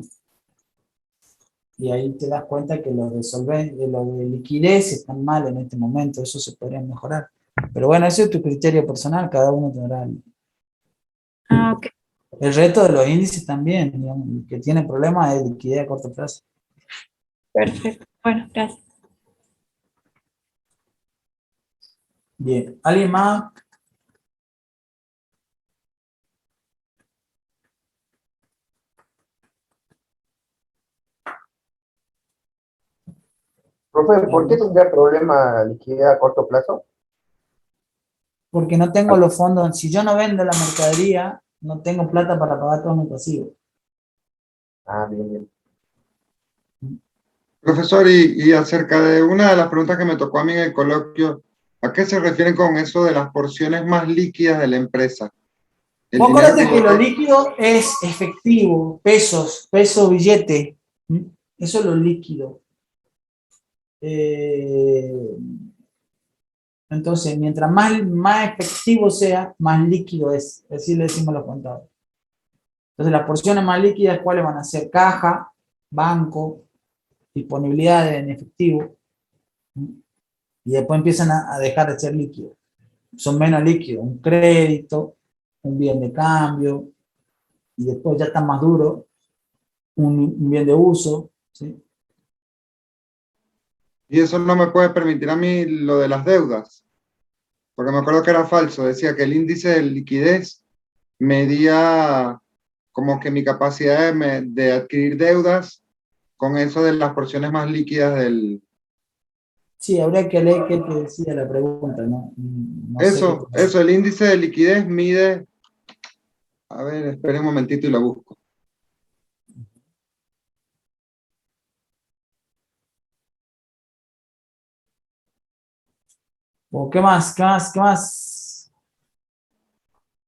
Y ahí te das cuenta que los de liquidez están mal en este momento, eso se podría mejorar. Pero bueno, ese es tu criterio personal, cada uno tendrá
Ah, ok.
el resto de los índices también, digamos, el que tiene problemas es liquidez a corto plazo.
Perfecto. Bueno, gracias.
Bien, ¿alguien más?
Profe, ¿por qué tendría problema liquidez a corto plazo?
Porque no tengo los fondos, si yo no vendo la mercadería, no tengo plata para pagar todo mi pasivo.
Ah, bien, bien.
Profesor, y acerca de una de las preguntas que me tocó a mí en el coloquio, ¿a qué se refieren con eso de las porciones más líquidas de la empresa? El
Vos
dinero
acordate que lo
yo-
líquido es efectivo, peso, billete. ¿Mm? Eso es lo líquido. Entonces, mientras más efectivo sea, más líquido es. Así le decimos a los contadores. Entonces, las porciones más líquidas, ¿cuáles van a ser? Caja, banco, disponibilidad en efectivo. Y después empiezan a dejar de ser líquidos. Son menos líquidos. Un crédito, un bien de cambio, y después ya está más duro, un bien de uso, ¿sí?
Y eso no me puede permitir a mí lo de las deudas, porque me acuerdo que era falso, decía que el índice de liquidez medía como que mi capacidad de adquirir deudas con eso de las porciones más líquidas del...
Sí, habría que leer qué te decía la pregunta, ¿no? No sé qué te...
Eso, el índice de liquidez mide, a ver, espere un momentito y lo busco.
¿O qué más? ¿Qué más? ¿Qué más?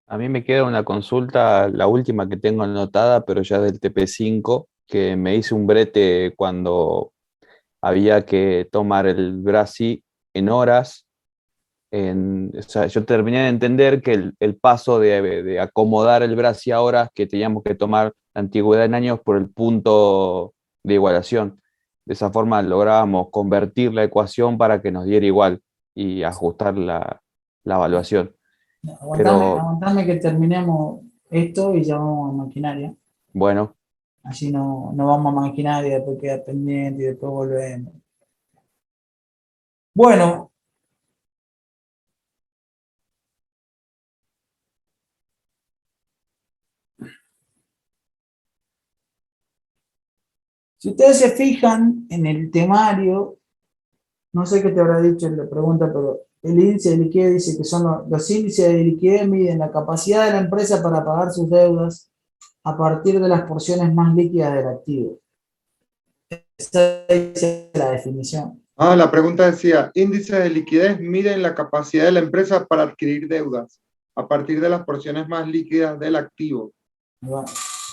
A mí me queda una consulta, la última que tengo anotada, pero ya del TP5, que me hice un brete cuando había que tomar el Brasi en horas. O sea, yo terminé de entender que el paso de acomodar el Brasi a horas, que teníamos que tomar la antigüedad en años por el punto de igualación. De esa forma lográbamos convertir la ecuación para que nos diera igual y ajustar la evaluación. Pero
Aguantame que terminemos esto y ya vamos a maquinaria.
Bueno,
Así no vamos a maquinar y después queda pendiente y después volvemos. Bueno, si ustedes se fijan en el temario, no sé qué te habrá dicho en la pregunta, pero el índice de liquidez dice que son los índices de liquidez miden la capacidad de la empresa para pagar sus deudas a partir de las porciones más líquidas del activo. Esa es la definición.
Ah, la pregunta decía, índice de liquidez miden la capacidad de la empresa para adquirir deudas a partir de las porciones más líquidas del activo.
Bueno,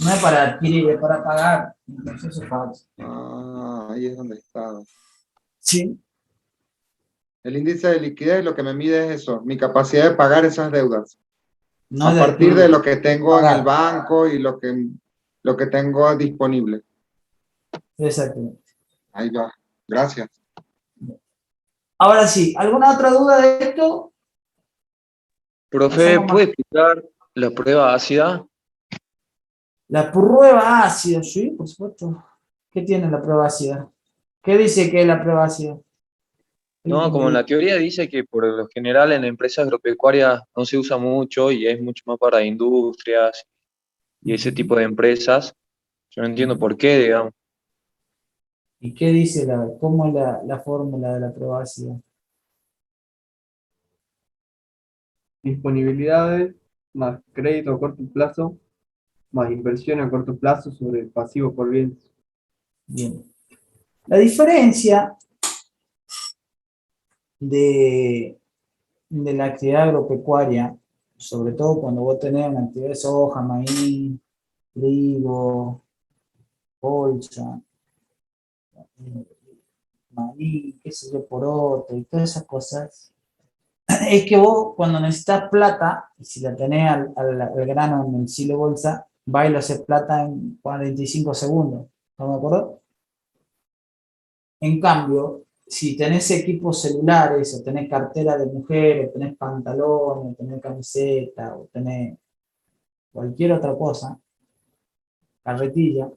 no es para adquirir, es para pagar. Entonces eso es falso.
Ah, ahí es donde está.
Sí.
El índice de liquidez lo que me mide es eso, mi capacidad de pagar esas deudas.
No
A
de
partir
adquirir,
de lo que tengo en
pagar.
el banco y lo que tengo disponible.
Exactamente.
Ahí va. Gracias.
Ahora sí, ¿alguna otra duda de esto?
Profe,
Pasamos
¿puede
más.
explicar la prueba ácida?
La prueba ácida, sí, por supuesto. ¿Qué tiene la prueba ácida? ¿Qué dice que es la prueba ácida?
No, como en la teoría dice que por lo general en empresas agropecuarias no se usa mucho y es mucho más para industrias y ese tipo de empresas. Yo no entiendo por qué, digamos.
¿Y qué dice cómo es la fórmula de la prueba ácida?
Disponibilidades más crédito a corto plazo más inversión a corto plazo sobre el pasivo por bienes.
Bien. La diferencia de la actividad agropecuaria, sobre todo cuando vos tenés una actividad de soja, maíz, trigo, colza, maíz, qué sé yo, poroto y todas esas cosas, es que vos cuando necesitas plata, y si la tenés al grano en el silo bolsa, va y lo haces plata en 45 segundos. ¿Estamos de acuerdo? En cambio, si tenés equipos celulares, o tenés cartera de mujer, o tenés pantalones, o tenés camiseta, o tenés cualquier otra cosa, carretilla,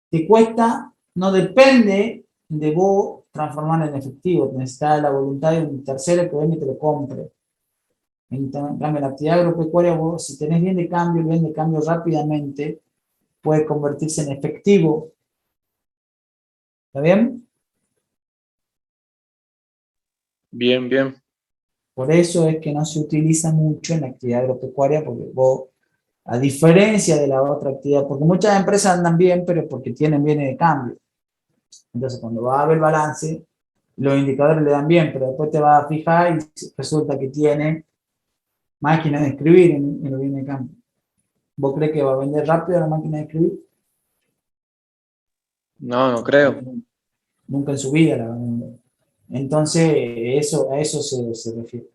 te cuesta, no depende de vos transformar en efectivo, necesitas la voluntad de un tercero que venga y te lo compre. En cambio, la actividad agropecuaria, vos, si tenés bien de cambio rápidamente, puede convertirse en efectivo. ¿Está bien?
Bien, bien.
Por eso es que no se utiliza mucho en la actividad agropecuaria, porque vos, a diferencia de la otra actividad, porque muchas empresas andan bien, pero porque tienen bienes de cambio. Entonces, cuando va a ver el balance, los indicadores le dan bien, pero después te vas a fijar y resulta que tiene máquinas de escribir en los bienes de cambio. ¿Vos crees que va a vender rápido la máquina de escribir?
No, no creo.
Nunca en su vida la va a vender. Entonces, a eso se refiere.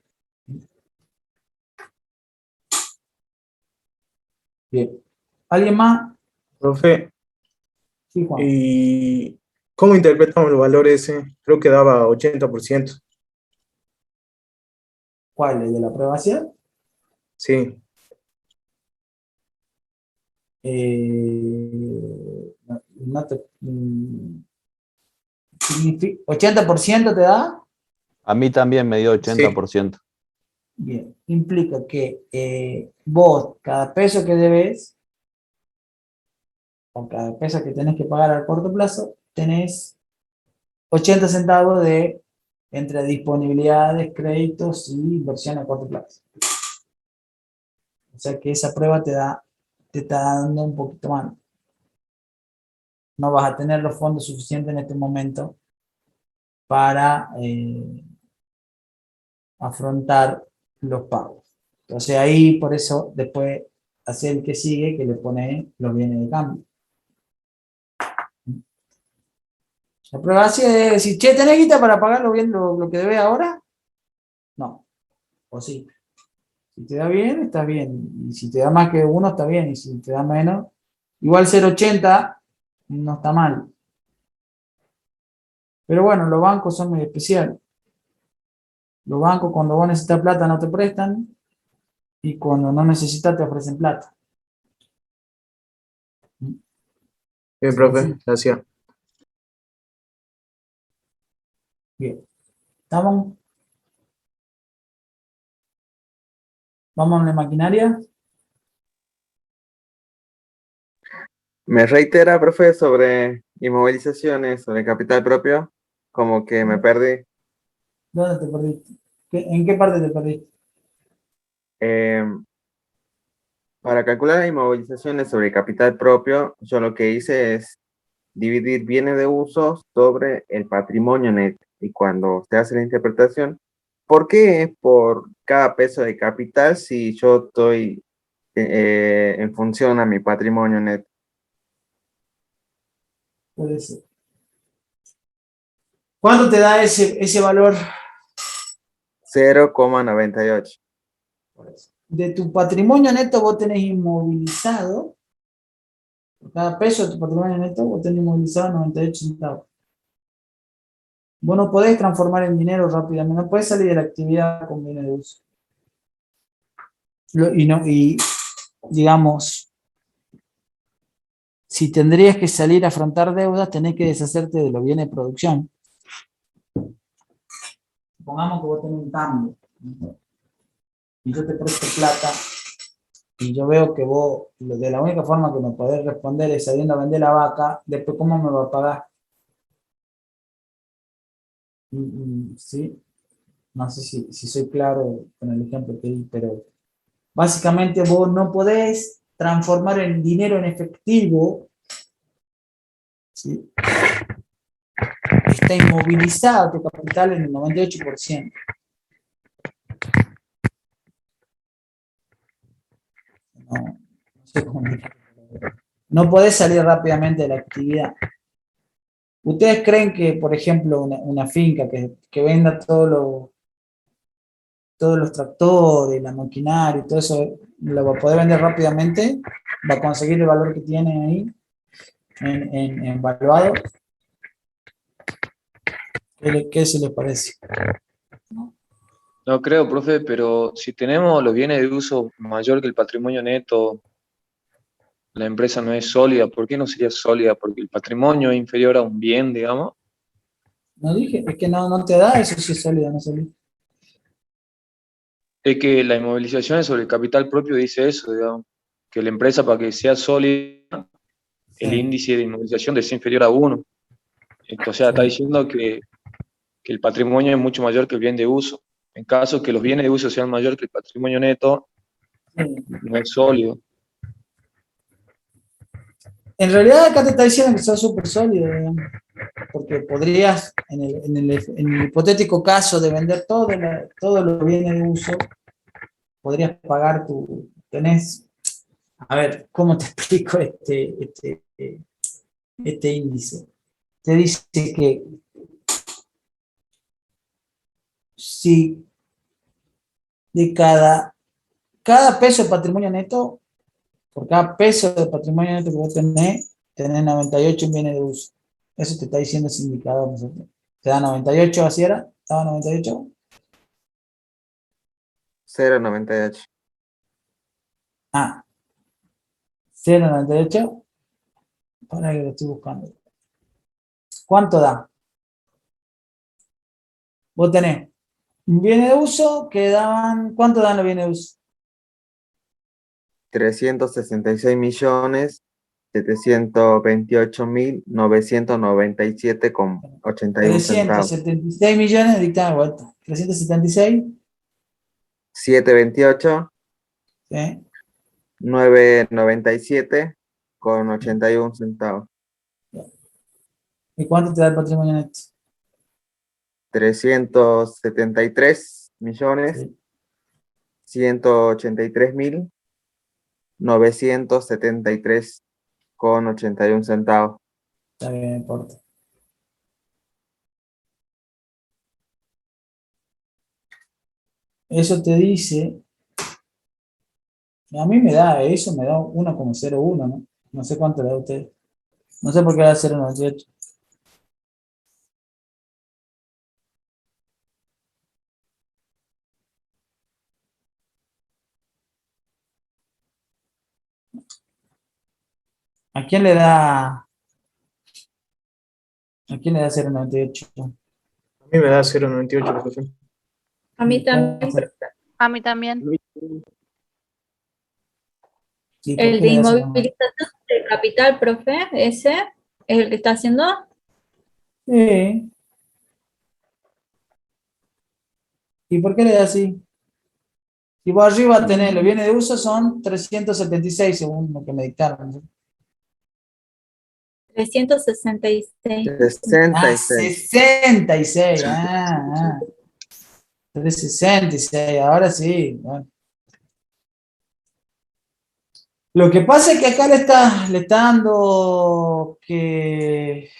Bien. ¿Alguien más?
Profe,
Sí, Juan.
¿y cómo interpretamos el valor ese? Creo que daba 80%.
¿Cuál? ¿El de la aprobación?
Sí,
No te, 80% te da.
a mí también me dio 80%.
Bien, implica que vos, cada peso que debes, o cada peso que tenés que pagar a corto plazo, tenés 80 centavos de entre disponibilidades, créditos y inversión a corto plazo. O sea que esa prueba te está dando un poquito más. No vas a tener los fondos suficientes en este momento para afrontar los pagos. Entonces ahí, por eso, después hace el que sigue, que le pone los bienes de cambio. La prueba así es decir, che, ¿tenés guita para pagar lo que debes ahora? No. O sí. Si te da bien, estás bien. Y si te da más que uno, está bien. Y si te da menos, igual 0,80 no está mal. Pero bueno, los bancos son muy especiales. Los bancos cuando vos necesitas plata no te prestan y cuando no necesitas te ofrecen plata.
Bien, profe, gracias.
Bien. ¿Estamos? ¿Vamos a la maquinaria?
Me reitera, profe, sobre inmovilizaciones, sobre capital propio, como que me perdí.
¿Dónde te perdiste? ¿En qué parte te perdiste?
Eh, para calcular las inmovilizaciones sobre capital propio, yo lo que hice es dividir bienes de uso sobre el patrimonio neto. Y cuando se hace la interpretación, ¿por qué es por cada peso de capital si yo estoy en función a mi patrimonio neto?
Puede ser. ¿Cuánto te da ese valor
0,98.
de tu patrimonio neto? Vos tenés inmovilizado, por cada peso de tu patrimonio neto, vos tenés inmovilizado 98 centavos. Vos no podés transformar en dinero rápidamente, no podés salir de la actividad con bienes de uso. Y digamos, si tendrías que salir a afrontar deudas, tenés que deshacerte de los bienes de producción. Supongamos que vos tenés un cambio, ¿no? Y yo te presto plata, y yo veo que vos, de la única forma que me podés responder es sabiendo vender la vaca, después ¿cómo me va a pagar? ¿Sí? No sé si soy claro con el ejemplo que di, pero básicamente vos no podés transformar el dinero en efectivo, ¿sí? Está inmovilizado tu capital en el 98%. No sé cómo explicarlo. No podés salir rápidamente de la actividad. ¿Ustedes creen que, por ejemplo, una finca que venda todos los tractores, la maquinaria y todo eso, lo va a poder vender rápidamente? ¿Va a conseguir el valor que tiene ahí en valuado? ¿Qué se les parece?
No creo, profe, pero si tenemos los bienes de uso mayor que el patrimonio neto, la empresa no es sólida. ¿Por qué no sería sólida? Porque el patrimonio es inferior a un bien, digamos.
No dije, es que no te da eso si es sólido o no sólido.
Es que la inmovilización sobre el capital propio dice eso, digamos, que la empresa para que sea sólida, el índice de inmovilización debe ser inferior a 1. Entonces está diciendo que el patrimonio es mucho mayor que el bien de uso. En caso que los bienes de uso sean mayor que el patrimonio neto, no es sólido.
En realidad acá te está diciendo que sos súper sólido, digamos, porque podrías, en el hipotético caso de vender todos los bienes de uso, podrías pagar a ver, ¿cómo te explico este índice? Te dice que si de cada peso de patrimonio neto, por cada peso de patrimonio neto que vos tenés 98 en bienes de uso. Eso te está diciendo ese indicador, ¿no? Te da 98, ¿así era? ¿Estaba 98?
0,98.
Ah, 0,98. Para que lo estoy buscando. ¿Cuánto da? Vos tenés un bien de uso que daban, ¿cuánto dan los bienes de uso?
366.728.997,81 centavos.
376 millones, dictame vuelta. 376.
728,
¿Sí?
997,81 centavos.
¿Y cuánto te da el patrimonio neto?
373 millones,
Sí.
183.973,81 centavos.
Está bien, no importa. Eso te dice, a mí eso me da 1,01, ¿no? No sé cuánto le da a usted. No sé por qué da 0,98. ¿A quién le da ¿A quién le da 0,98?
A mí me da 0,98, profe.
A mí también,
Entonces,
A mí también.
sí, ¿por
el
qué
de
le da 0,98?
inmovilización de capital, profe, ese es el que está haciendo.
Sí. ¿Y por qué le da así? Si vos arriba tenés los bienes de uso, son 376 según lo que me dictaron, ¿no?
366.
66.
66. 366, ahora sí. Bueno. Lo que pasa es que acá le está dando que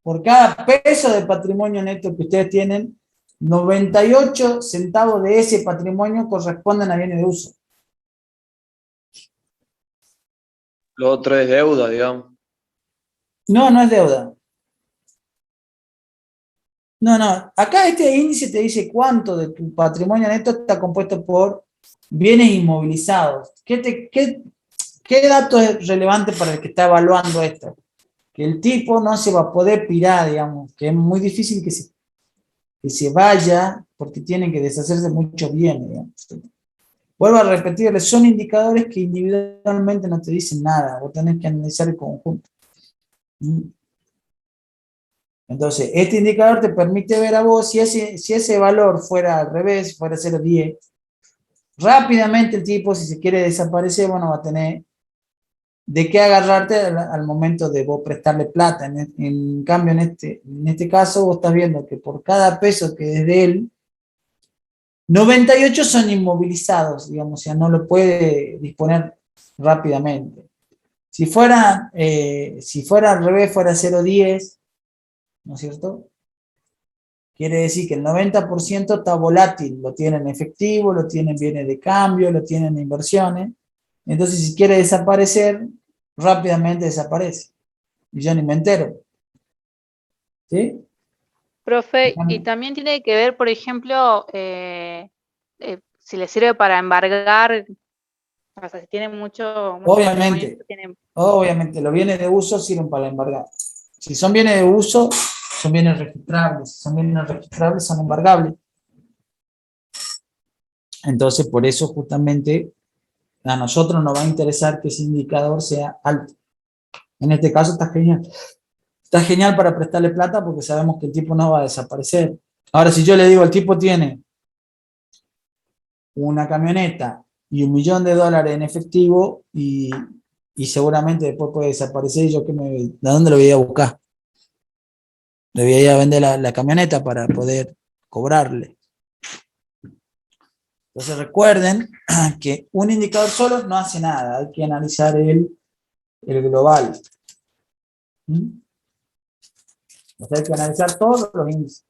por cada peso de patrimonio neto que ustedes tienen, 98 centavos de ese patrimonio corresponden a bienes de uso.
Lo otro es deuda, digamos.
No, no es deuda. No, no. Acá este índice te dice cuánto de tu patrimonio neto está compuesto por bienes inmovilizados. ¿Qué dato es relevante para el que está evaluando esto? Que el tipo no se va a poder pirar, digamos, que es muy difícil que se vaya porque tienen que deshacerse muchos bienes, digamos. Vuelvo a repetirles, son indicadores que individualmente no te dicen nada, vos tenés que analizar el conjunto. Entonces, este indicador te permite ver a vos si ese valor fuera al revés, fuera 0,10, rápidamente el tipo, si se quiere desaparecer, bueno, va a tener de qué agarrarte al momento de vos prestarle plata. En cambio, en este caso, vos estás viendo que por cada peso que es de él, 98 son inmovilizados, digamos, o sea, no lo puede disponer rápidamente. Si fuera al revés, fuera 0,10, ¿no es cierto? Quiere decir que el 90% está volátil, lo tienen en efectivo, lo tienen bienes de cambio, lo tienen en inversiones. Entonces, si quiere desaparecer, rápidamente desaparece. Y yo ni me entero. ¿Sí?
Profe, y también tiene que ver, por ejemplo, si le sirve para embargar, o sea, si tiene mucho patrimonio,
Obviamente, los bienes de uso sirven para embargar. Si son bienes de uso, son bienes registrables. Si son bienes registrables, son embargables. Entonces, por eso justamente a nosotros nos va a interesar que ese indicador sea alto. En este caso está genial. Está genial para prestarle plata porque sabemos que el tipo no va a desaparecer. Ahora, si yo le digo, el tipo tiene una camioneta y $1.000.000 en efectivo y seguramente después puede desaparecer, ¿y yo ¿de dónde lo voy a ir a buscar? Le voy a ir a vender la camioneta para poder cobrarle. Entonces recuerden que un indicador solo no hace nada, hay que analizar el global. O sea, hay que analizar todos los índices.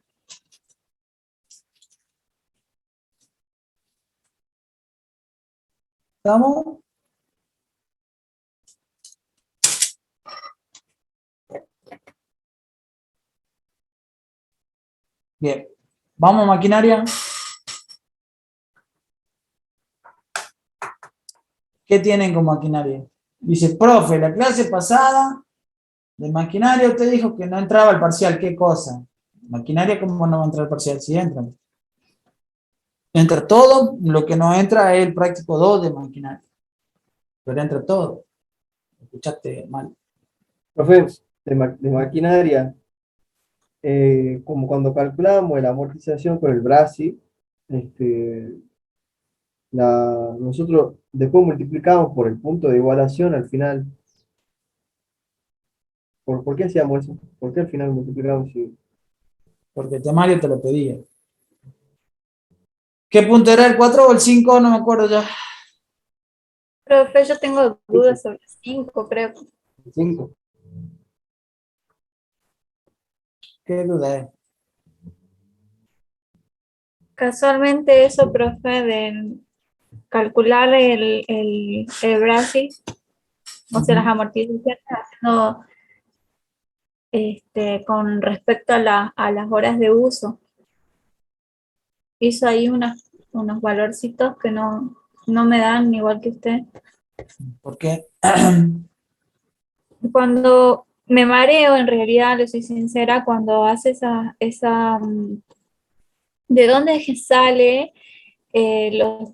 ¿Estamos? Bien. ¿Vamos a maquinaria? ¿Qué tienen con maquinaria? Dice, profe, la clase pasada de maquinaria usted dijo que no entraba el parcial. ¿Qué cosa? Maquinaria, ¿cómo no va a entrar el parcial? Sí entra. Entra todo, lo que no entra es el práctico 2 de maquinaria. Pero entra todo. Escuchaste mal.
Profe, de maquinaria, como cuando calculábamos la amortización con el BRASI, nosotros después multiplicamos por el punto de igualación al final. ¿Por qué hacíamos eso? ¿Por qué al final multiplicamos?
Porque el temario te lo pedía. ¿Qué punto era, el 4 o el 5? No me acuerdo ya.
Profe, yo tengo dudas sobre 5, creo.
5.
¿Qué duda es?
Casualmente eso, profe, de calcular el Brasil, o sea, las amortizaciones, haciendo con respecto a las horas de uso. Hizo ahí unos valorcitos que no me dan igual que usted.
¿Por qué?
Cuando me mareo, en realidad, le soy sincera, cuando hace ¿de dónde es que sale los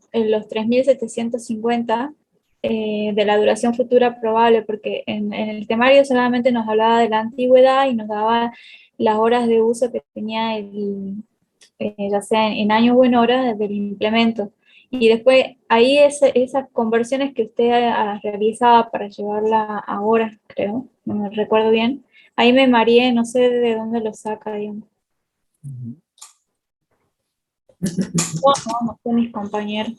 3.750 de la duración futura probable? Porque en el temario solamente nos hablaba de la antigüedad y nos daba las horas de uso que tenía ya sea en años o en horas del implemento. Y después ahí esas conversiones que usted realizaba para llevarla a horas, creo, no me recuerdo bien, ahí me mareé, no sé de dónde lo saca, digamos. No sé mis compañeros.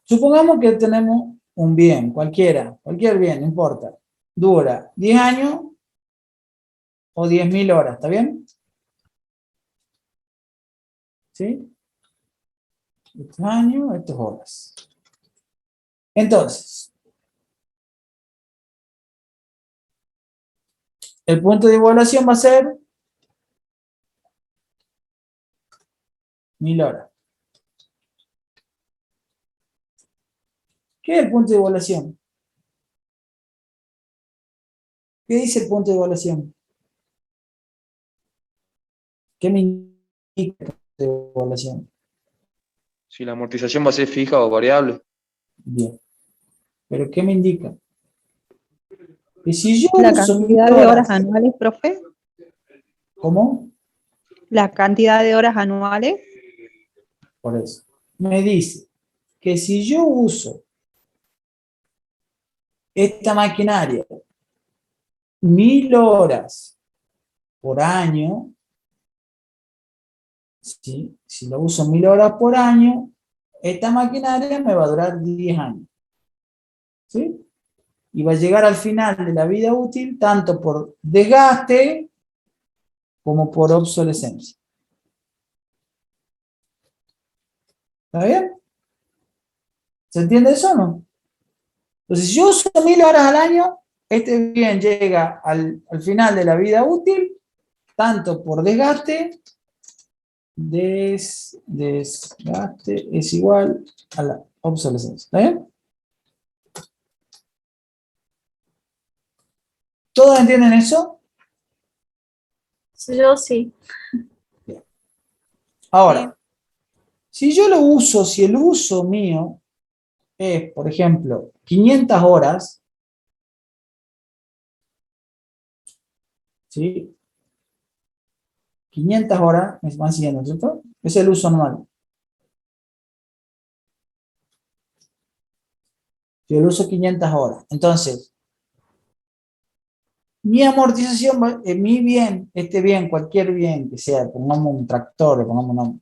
Supongamos que tenemos un bien, cualquier bien, no importa. Dura 10 años o 10.000 horas, ¿está bien? ¿Sí? Estos años, estas horas. Entonces, el punto de igualación va a ser 1.000 horas. ¿Qué es el punto de igualación? ¿Qué dice el punto de igualación? ¿Qué me indica el punto de igualación?
Si la amortización va a ser fija o variable.
Bien. ¿Pero qué me indica? Que si yo
La
uso 1.000
cantidad de horas
horas,
anuales, profe.
¿cómo?
La cantidad de horas anuales.
Por eso. Me dice que si yo uso esta maquinaria 1.000 horas por año, ¿sí? Si lo uso 1.000 horas por año, esta maquinaria me va a durar 10 años. ¿Sí? Y va a llegar al final de la vida útil tanto por desgaste como por obsolescencia. ¿Está bien? ¿Se entiende eso o no? Entonces, si yo uso 1.000 horas al año, este bien llega al final de la vida útil tanto por desgaste, desgaste es igual a la obsolescencia. ¿Está bien? ¿Todos entienden eso?
Yo sí.
Ahora, si yo lo uso, si el uso mío es, por ejemplo, 500 horas, ¿sí? 500 horas, me van siguiendo, ¿cierto? Es el uso anual. Yo lo uso 500 horas. Entonces, mi amortización, mi bien, este bien, cualquier bien que sea, pongamos un tractor, pongamos un nombre,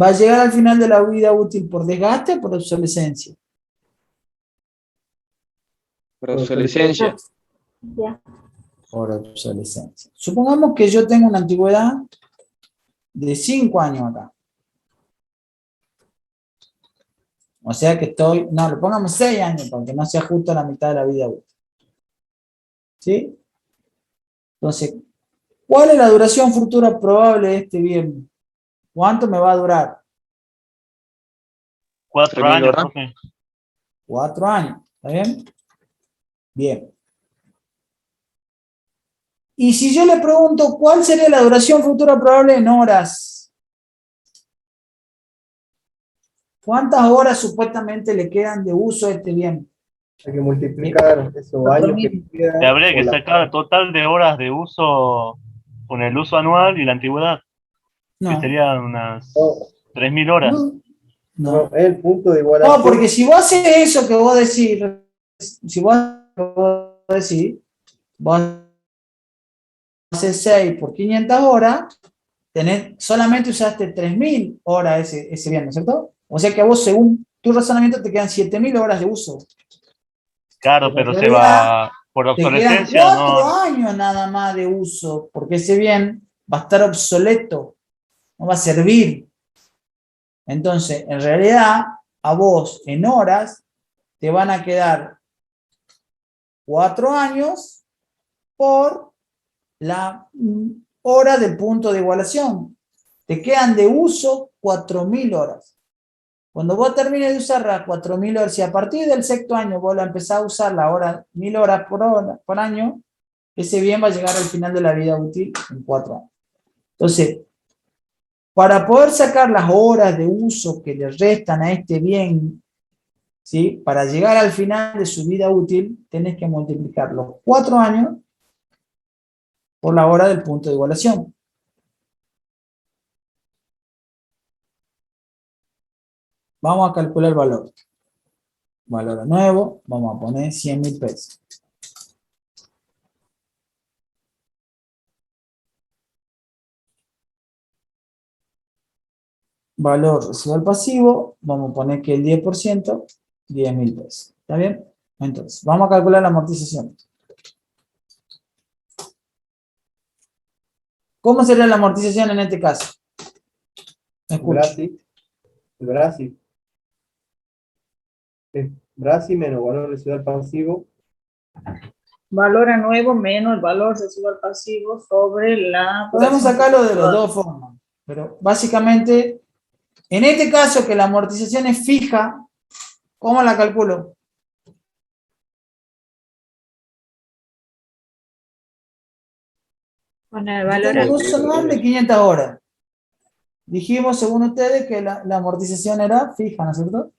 va a llegar al final de la vida útil por desgaste o por obsolescencia.
Por obsolescencia.
Ya.
Por obsolescencia. Supongamos que yo tengo una antigüedad de 5 años acá. O sea que no, le pongamos 6 años para que no sea justo la mitad de la vida útil. ¿Sí? Entonces, ¿cuál es la duración futura probable de este bien? ¿Cuánto me va a durar?
4 años, profe.
4 años, ¿está bien? Bien. Y si yo le pregunto, ¿cuál sería la duración futura probable en horas? ¿Cuántas horas supuestamente le quedan de uso a este bien?
Hay que multiplicar esos años que quedan.
Le habría que
por la-
sacar el total de horas de uso con el uso anual y la antigüedad, que
No.
serían unas
No,
3.000 horas.
No.
es el punto de igualación.
No, porque si vos haces eso que vos decís, si vos decís, vos haces 6 por 500 horas, solamente usaste 3.000 horas ese bien, ¿no es cierto? O sea que a vos, según tu razonamiento, te quedan 7.000 horas de uso.
Claro,
Pero
pero
en
se
realidad,
va por
te quedan
obsolescencia,
4
no.
años nada más de uso, porque ese bien va a estar obsoleto, no va a servir. Entonces, en realidad, a vos en horas te van a quedar 4 años por la hora del punto de igualación. te quedan de uso 4.000 horas. Cuando vos termines de usar las 4.000 horas, si a partir del sexto año vos la empezás a usar la hora, 1.000 horas por año, ese bien va a llegar al final de la vida útil en 4 años. Entonces, para poder sacar las horas de uso que le restan a este bien, ¿sí? Para llegar al final de su vida útil, tenés que multiplicar los 4 años por la hora del punto de igualación. Vamos a calcular el valor. Valor nuevo, vamos a poner 100.000 pesos. Valor residual pasivo, vamos a poner que el 10%, 10.000 pesos. ¿Está bien? Entonces, vamos a calcular la amortización. ¿Cómo sería la amortización en este caso?
Brasi. Es Brasi menos valor residual pasivo.
Valor a nuevo menos el valor residual pasivo sobre la...
Podemos sacarlo de las dos formas, pero básicamente, en este caso que la amortización es fija, ¿cómo la calculo?
Con el
Yo
valor
tengo un uso anual de 500 horas. Dijimos, según ustedes, que la amortización era fija, ¿no es cierto?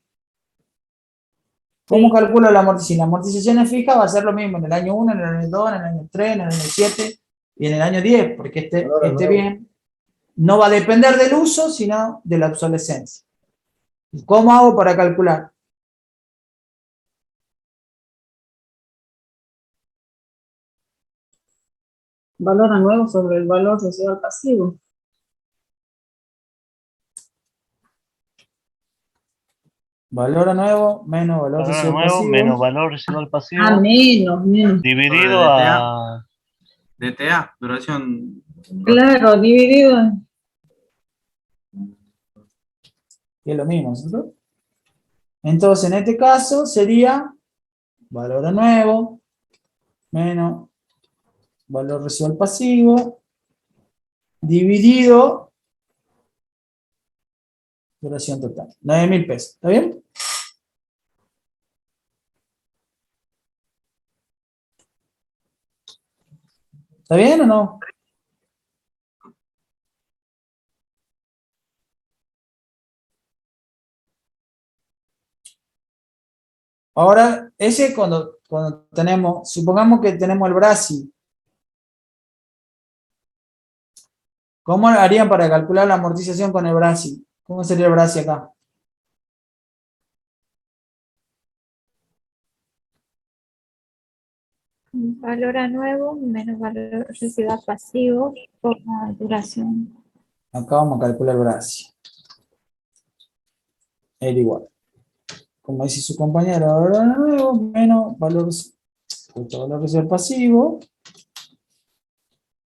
¿Cómo calculo la amortización? Si la amortización es fija, va a ser lo mismo en el año 1, en el año 2, en el año 3, en el año 7 y en el año 10, porque este bien no va a depender del uso, sino de la obsolescencia. ¿Cómo hago para calcular?
Valor a nuevo sobre el valor residual pasivo.
Valor a nuevo menos valor
Valor
residual
nuevo
pasivo.
menos valor residual pasivo.
Ah, menos.
Dividido
Sobre
a...
DTA, duración.
Claro, dividido.
Que es lo mismo, ¿cierto? Entonces, en este caso sería valor a nuevo menos valor residual pasivo dividido duración total. 9.000 pesos. ¿Está bien? ¿Está bien o no? Ahora, ese cuando tenemos, supongamos que tenemos el Brasi. ¿Cómo harían para calcular la amortización con el Brasi? ¿Cómo sería el Brasi acá?
valor a nuevo menos valor residual pasivo por la duración.
Acá vamos a calcular el Brasi. Era igual. Como dice su compañero, valor a nuevo menos valor residual pasivo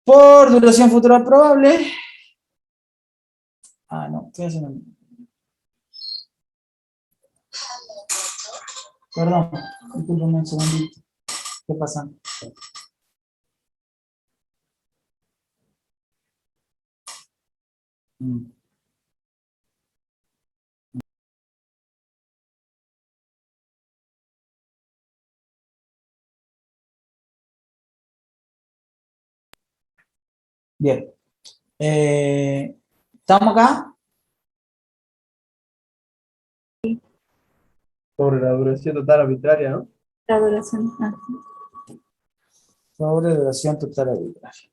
por duración futura probable. Ah, no, estoy haciendo... Perdón, discúlpame un segundito. ¿Qué pasa? Bien. ¿Estamos acá?
Sobre la duración total arbitraria, ¿no?
La duración
Sobre duración total arbitraria.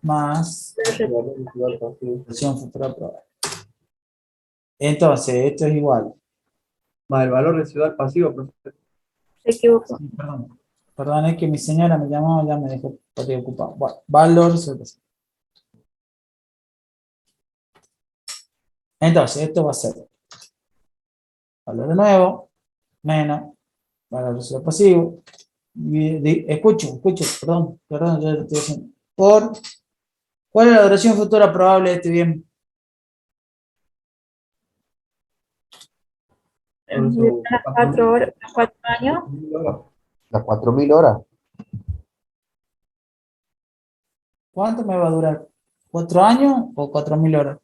Más duración futura probable. Entonces, esto es igual.
Más el valor residual pasivo, profesor.
Se equivocó.
Sí, perdón, es que mi señora me llamó, ya me dejó ocupado. Bueno, valor residual pasivo. Entonces, esto va a ser valor de nuevo menos valor residual pasivo. Escucho, perdón, yo lo estoy haciendo. Por, ¿cuál es la duración futura probable de este bien?
Las 4 horas, 4 años.
Las 4.000 horas.
¿Cuánto me va a durar? ¿4 años o 4.000 horas?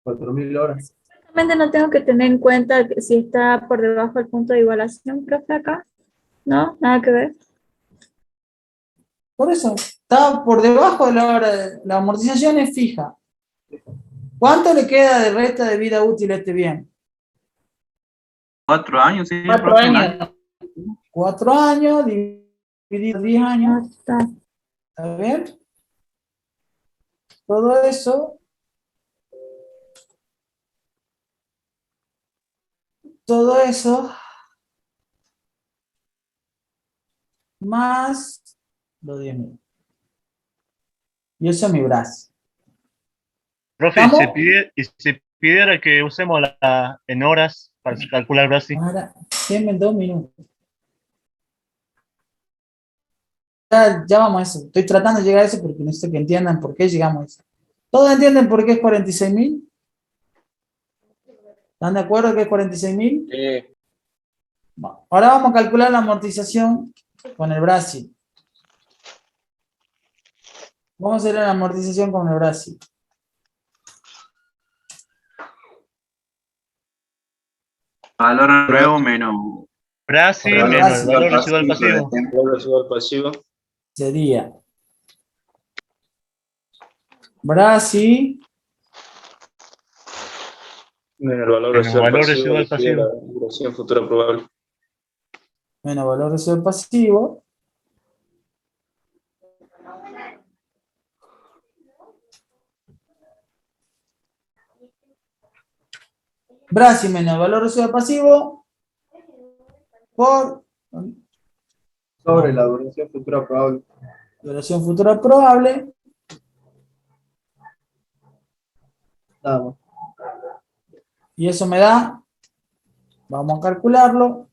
4.000 horas.
Realmente no tengo que tener en cuenta que si está por debajo del punto de igualación, profe, acá. ¿No? Nada que ver.
Por eso, está por debajo de la hora. La amortización es fija. ¿Cuánto le queda de resta de vida útil a este bien?
4 años, sí,
4
profe, un
años.
año.
4 años dividido 10 años.
Está.
¿Está bien? Todo eso más los 10.000. Y eso es mi brazo.
Profe,
¿Estamos?
y se pidiera que usemos en horas para calcular Brasil.
Ahora, denme 2 minutos. Ya vamos a eso. Estoy tratando de llegar a eso porque necesito que entiendan por qué llegamos a eso. ¿Todos entienden por qué es 46.000? ¿Están de acuerdo que es 46.000? Bueno, ahora vamos a calcular la amortización con el Brasil. Vamos a hacer la amortización con el Brasil.
Valor nuevo menos.
Brasil
Valor
menos el
pasivo.
valor residual pasivo.
Valor residual pasivo.
Sería Brasil
Menos el valor
Menos
residual
valor
pasivo
residual
elegido
pasivo.
la duración futura probable.
menos valor residual pasivo Brasil menos valor residual pasivo por
Sobre la duración futura probable.
duración futura probable.
Nada más.
Y eso me da, vamos a calcularlo,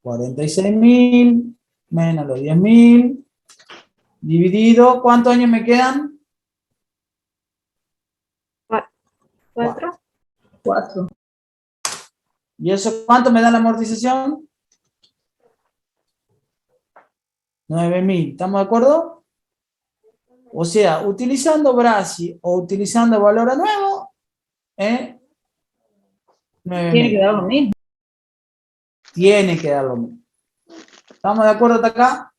46.000 menos los 10.000 dividido, ¿cuántos años me quedan?
4.
4.
¿Y eso cuánto me da la amortización? 9.000, ¿estamos de acuerdo? O sea, utilizando Brasil o utilizando valor a nuevo,
Tiene
9.000.
que dar lo mismo.
Tiene que dar lo mismo. ¿Estamos de acuerdo hasta acá?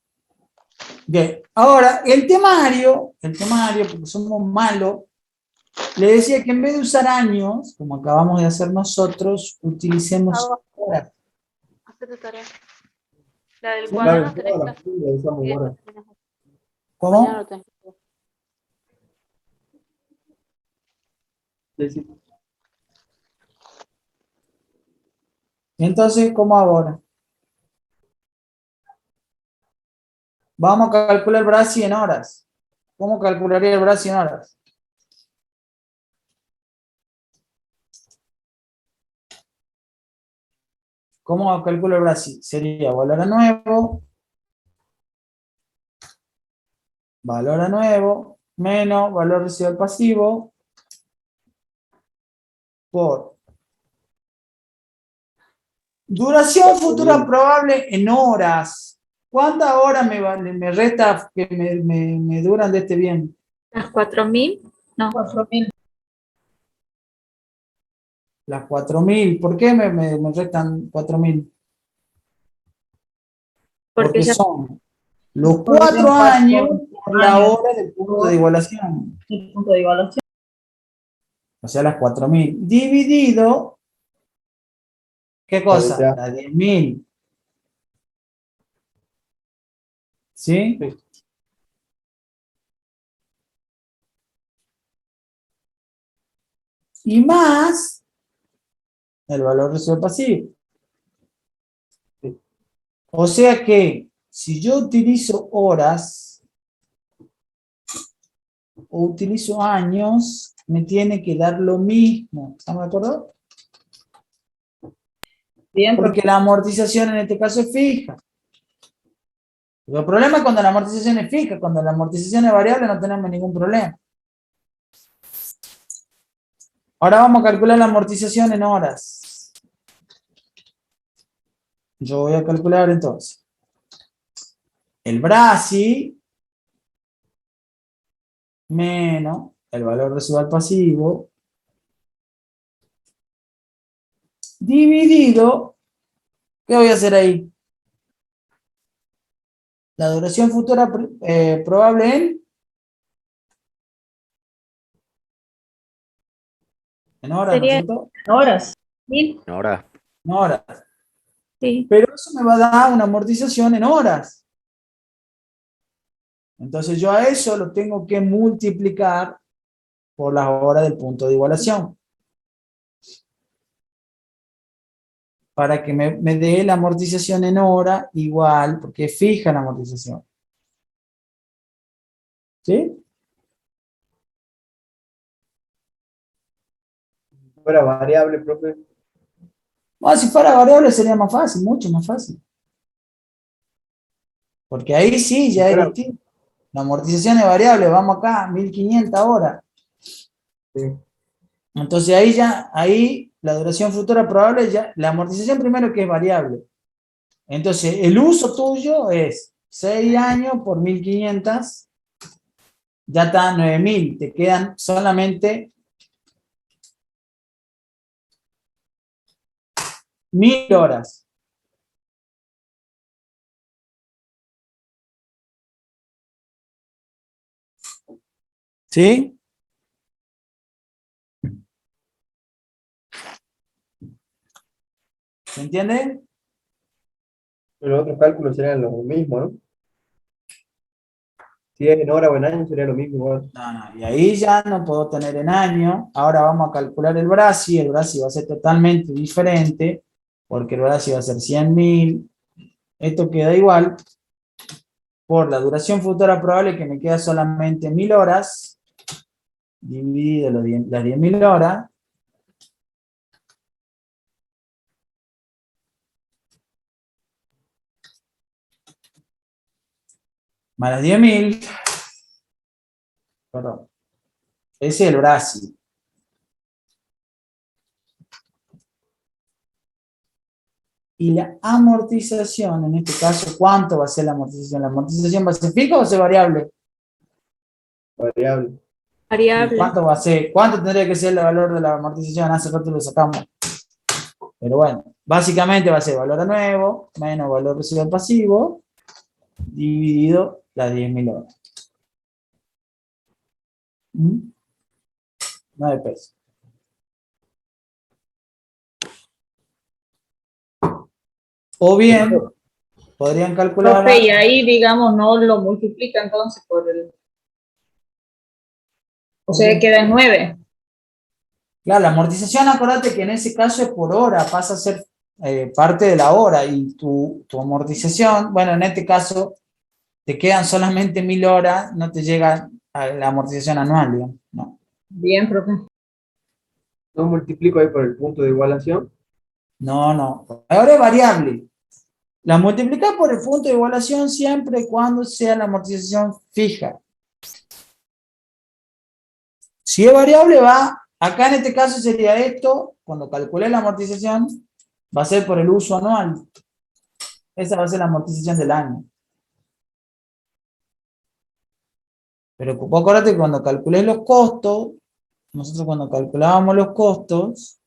Bien. Ahora, el temario, porque somos malos, le decía que en vez de usar años, como acabamos de hacer nosotros, utilicemos horas.
Hacé tu tarea. La del
Sí.
cuaderno
Claro,
tenés
todas
que
las
hacer.
fibras usamos
Y después
horas.
tenés que hacer.
¿Cómo?
Mañana lo tenés que hacer.
Sí, sí.
Entonces, ¿cómo hago ahora? Vamos a calcular el Brasil en horas. ¿Cómo calcularía el Brasil en horas? ¿Cómo calculo el Brasil? Sería valor a nuevo, menos valor residual pasivo, por duración futura probable en horas. ¿Cuántas horas me resta que me duran de este bien?
Las 4.000. No.
4.000.
Las 4.000. ¿Por qué me restan 4.000? Porque
ya
son los
Porque
4
son 4
años por la
años.
hora del punto de igualación.
El punto de igualación.
O sea, las 4.000. Dividido, ¿qué cosa?
Ya.
Las 10.000. ¿Sí?
Sí.
Y más el valor residual pasivo.
Sí.
O sea que si yo utilizo horas o utilizo años, me tiene que dar lo mismo. ¿Estamos de acuerdo?
Bien,
Porque la amortización en este caso es fija. El problema es cuando la amortización es fija. Cuando la amortización es variable no tenemos ningún problema. Ahora vamos a calcular la amortización en horas. Yo voy a calcular entonces el Brasil menos el valor residual pasivo dividido, ¿qué voy a hacer ahí? La duración futura probable en horas, ¿no es
Sería
cierto?
Horas.
1000.
Ahora,
En horas.
Sí.
Pero eso me va a dar una amortización en horas. Entonces yo a eso lo tengo que multiplicar por las horas del punto de igualación. Para que me dé la amortización en hora igual, porque es fija la amortización. ¿Sí?
Fuera variable, profe.
Bueno, si fuera variable sería más fácil, mucho más fácil. Porque ahí sí, ya es distinto. La amortización es variable, vamos acá, 1500 horas.
Sí.
Entonces ahí la duración futura probable, ya, la amortización primero que es variable. Entonces el uso tuyo es 6 años por 1500, ya está 9000, te quedan solamente 1000 horas. ¿Sí? ¿Se entiende?
Pero los otros cálculos serían los mismos, ¿no? Si es en hora o en año, sería lo mismo igual.
No, y ahí ya no puedo tener en año. Ahora vamos a calcular el Brasi. El Brasi va a ser totalmente diferente, porque el Brasi va a ser 100.000. Esto queda igual por la duración futura probable, que me queda solamente 1000 horas, dividido las 10.000 horas, más las 10.000, perdón, ese es el Brasi. Y la amortización, en este caso, ¿cuánto va a ser la amortización? ¿La amortización va a ser fija o va a ser variable?
Variable.
¿Y
Variable.
cuánto va a ser? ¿Cuánto tendría que ser el valor de la amortización? Hace rato lo sacamos. Pero bueno, básicamente va a ser valor a nuevo menos valor residual pasivo dividido las 10.000 horas. 9 pesos. O bien, podrían calcular.
Profe, y ahí, digamos, no lo multiplica entonces por el. O sea, queda en 9.
Claro, la amortización, acordate que en ese caso es por hora, pasa a ser parte de la hora, y tu amortización, bueno, en este caso te quedan solamente 1000 horas, no te llega a la amortización anual, digamos, ¿no?
Bien, profe.
No multiplico ahí por el punto de igualación.
No. Ahora es variable. La multiplicas por el punto de igualación siempre y cuando sea la amortización fija. Si es variable, acá en este caso sería esto, cuando calculé la amortización, va a ser por el uso anual. Esa va a ser la amortización del año. Pero vos acordate que cuando calculé los costos, nosotros cuando calculábamos los costos,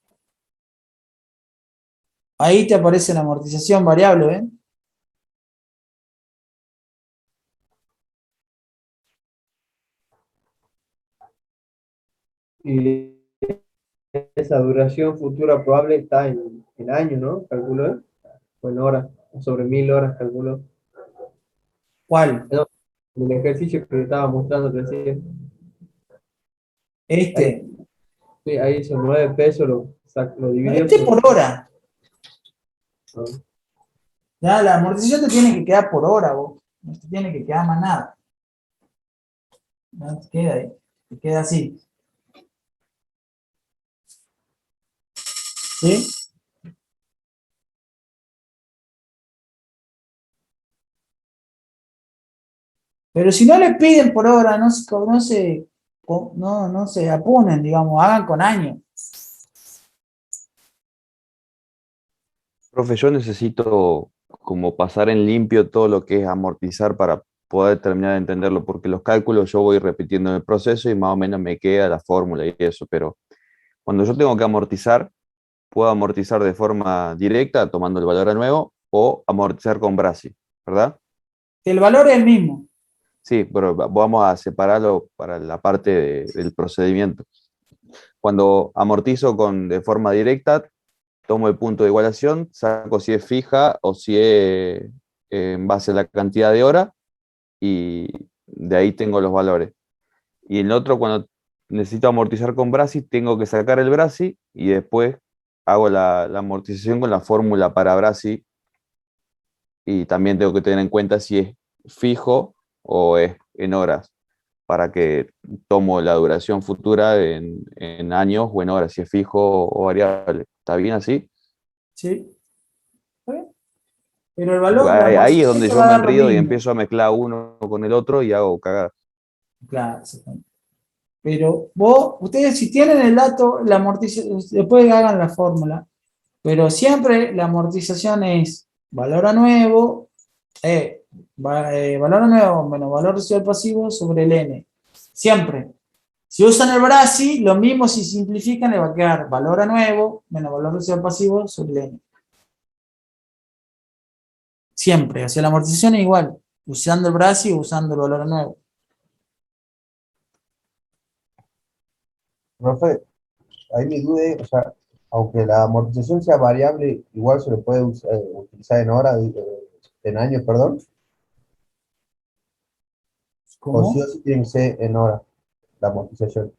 ahí te aparece la amortización variable, ¿ven?
Y esa duración futura probable está en años, ¿no? Calculo, ¿eh? O en horas, o sobre 1000 horas, calculo.
¿Cuál?
No, el ejercicio que estaba mostrando recién.
Este.
Sí, ahí son 9 pesos, lo dividió.
Este por hora. Ya, la amortización te tiene que quedar por hora, vos. No te tiene que quedar más nada. No te queda ahí. Te queda así. ¿Sí? Pero si no le piden por hora, no se apunen, digamos, hagan con años.
Profe, yo necesito como pasar en limpio todo lo que es amortizar para poder terminar de entenderlo, porque los cálculos yo voy repitiendo en el proceso y más o menos me queda la fórmula y eso, pero cuando yo tengo que amortizar, puedo amortizar de forma directa tomando el valor a nuevo o amortizar con Brasi, ¿verdad?
El valor es el mismo.
Sí, pero vamos a separarlo para la parte del procedimiento. Cuando amortizo de forma directa, tomo el punto de igualación, saco si es fija o si es en base a la cantidad de horas y de ahí tengo los valores. Y en el otro, cuando necesito amortizar con Brasi, tengo que sacar el Brasi y después hago la amortización con la fórmula para Brasi y también tengo que tener en cuenta si es fijo o es en horas, para que tomo la duración futura en años o en horas, si es fijo o variable. ¿Está bien así?
Sí. ¿Está bien? Pero el valor,
Porque
la
ahí es
amortización
donde
te
yo
va a
me
dar lo
enrío y
mismo.
empiezo a mezclar uno con el otro y hago cagada.
Claro, exactamente. Pero ustedes si tienen el dato, la amortización, después hagan la fórmula, pero siempre la amortización es valor a nuevo, valor a nuevo menos valor residual pasivo sobre el N. Siempre. Si usan el Brasi, lo mismo si simplifican, le va a quedar valor a nuevo menos valor residual pasivo sobre el N. Siempre. O sea, la amortización es igual, usando el Brasi o usando el valor a nuevo.
Profe, ahí mi duda es, o sea, aunque la amortización sea variable, igual se le puede utilizar en horas, en años, perdón, o sí
¿Cómo?
o sí tiene que ser en horas la amortización.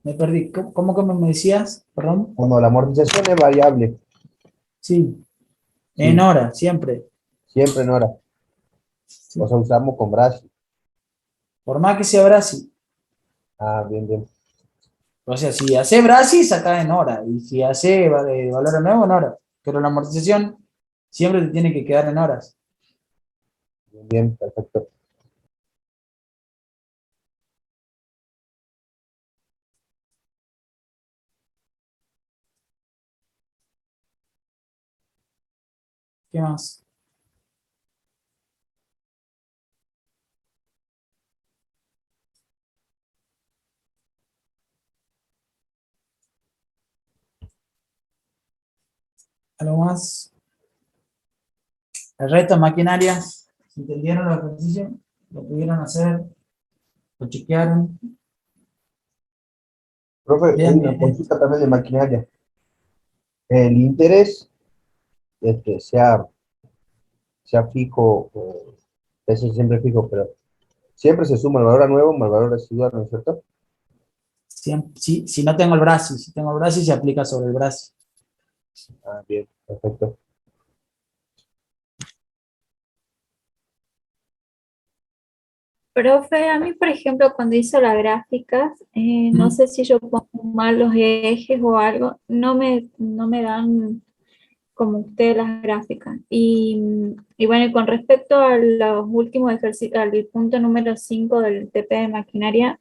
Me perdí. ¿Cómo que me decías? Perdón.
Cuando la amortización es variable,
Sí. En
sí,
hora, siempre.
siempre en horas. O sea, usamos con Brasi.
Por más que sea Brasi.
Ah, bien, bien.
O sea, si hace Brasi, saca en hora. Y si hace valor nuevo, en hora. Pero la amortización siempre te tiene que quedar en horas.
Bien, bien, perfecto.
¿Qué más? ¿Algo más? El resto, maquinarias. ¿Entendieron los ejercicios? ¿Lo pudieron hacer? ¿Lo chequearon?
Profe, hay
Bien,
una
bien.
consulta también de maquinaria. El interés, sea fijo, ese siempre fijo, pero siempre se suma el valor a nuevo más el valor residual, ¿no es cierto?
Si no tengo el Brasi. Si tengo el Brasi, se aplica sobre el Brasi.
Ah, bien, perfecto.
Profe, a mí, por ejemplo, cuando hizo las gráficas, no sé si yo pongo mal los ejes o algo, no me dan como usted las gráficas. Y bueno, y con respecto a los últimos ejercicios, al punto número 5 del TP de maquinaria,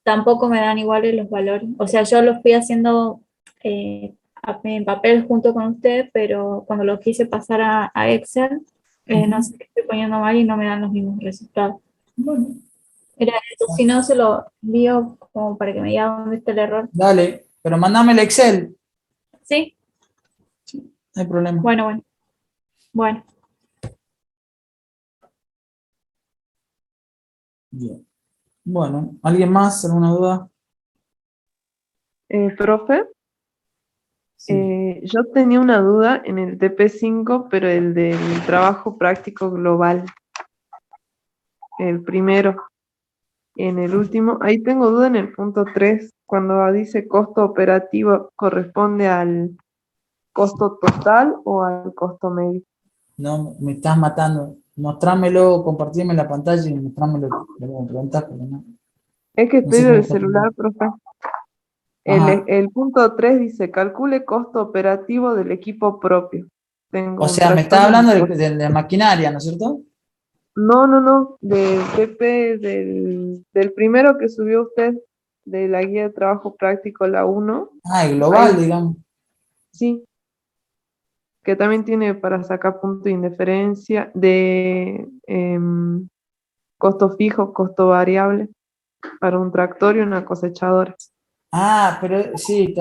tampoco me dan iguales los valores. O sea, yo los fui haciendo en papel junto con usted, pero cuando lo quise pasar a Excel, no sé qué estoy poniendo mal y no me dan los mismos resultados.
Bueno.
Era eso, si no se lo envío como para que me diga dónde está el error.
Dale, pero mandame el Excel.
¿Sí?
No hay problema.
Bueno.
Bien. Bueno, ¿alguien más? ¿Alguna duda?
Profe, yo tenía una duda en el TP5, pero el del trabajo práctico global. El primero. En el último, ahí tengo duda en el punto 3, cuando dice costo operativo, ¿corresponde al costo total o al costo medio?
No, me estás matando. Mostrámelo, compartirme la pantalla y mostrámelo. Me preguntás, pero no.
Es que
No
estoy
sé cómo
del
está.
celular, profe.
Ajá.
El punto 3 dice, calcule costo operativo del equipo propio. Tengo
O
un
sea, me
tractor
estás
y un
hablando
coche.
de maquinaria, ¿no es cierto?
No, del TP, del primero que subió usted, de la guía de trabajo práctico, la 1.
Ah, el global,
Ahí,
digamos.
sí, que también tiene para sacar punto de indiferencia, costo fijo, costo variable, para un tractor y una cosechadora.
Ah, pero sí,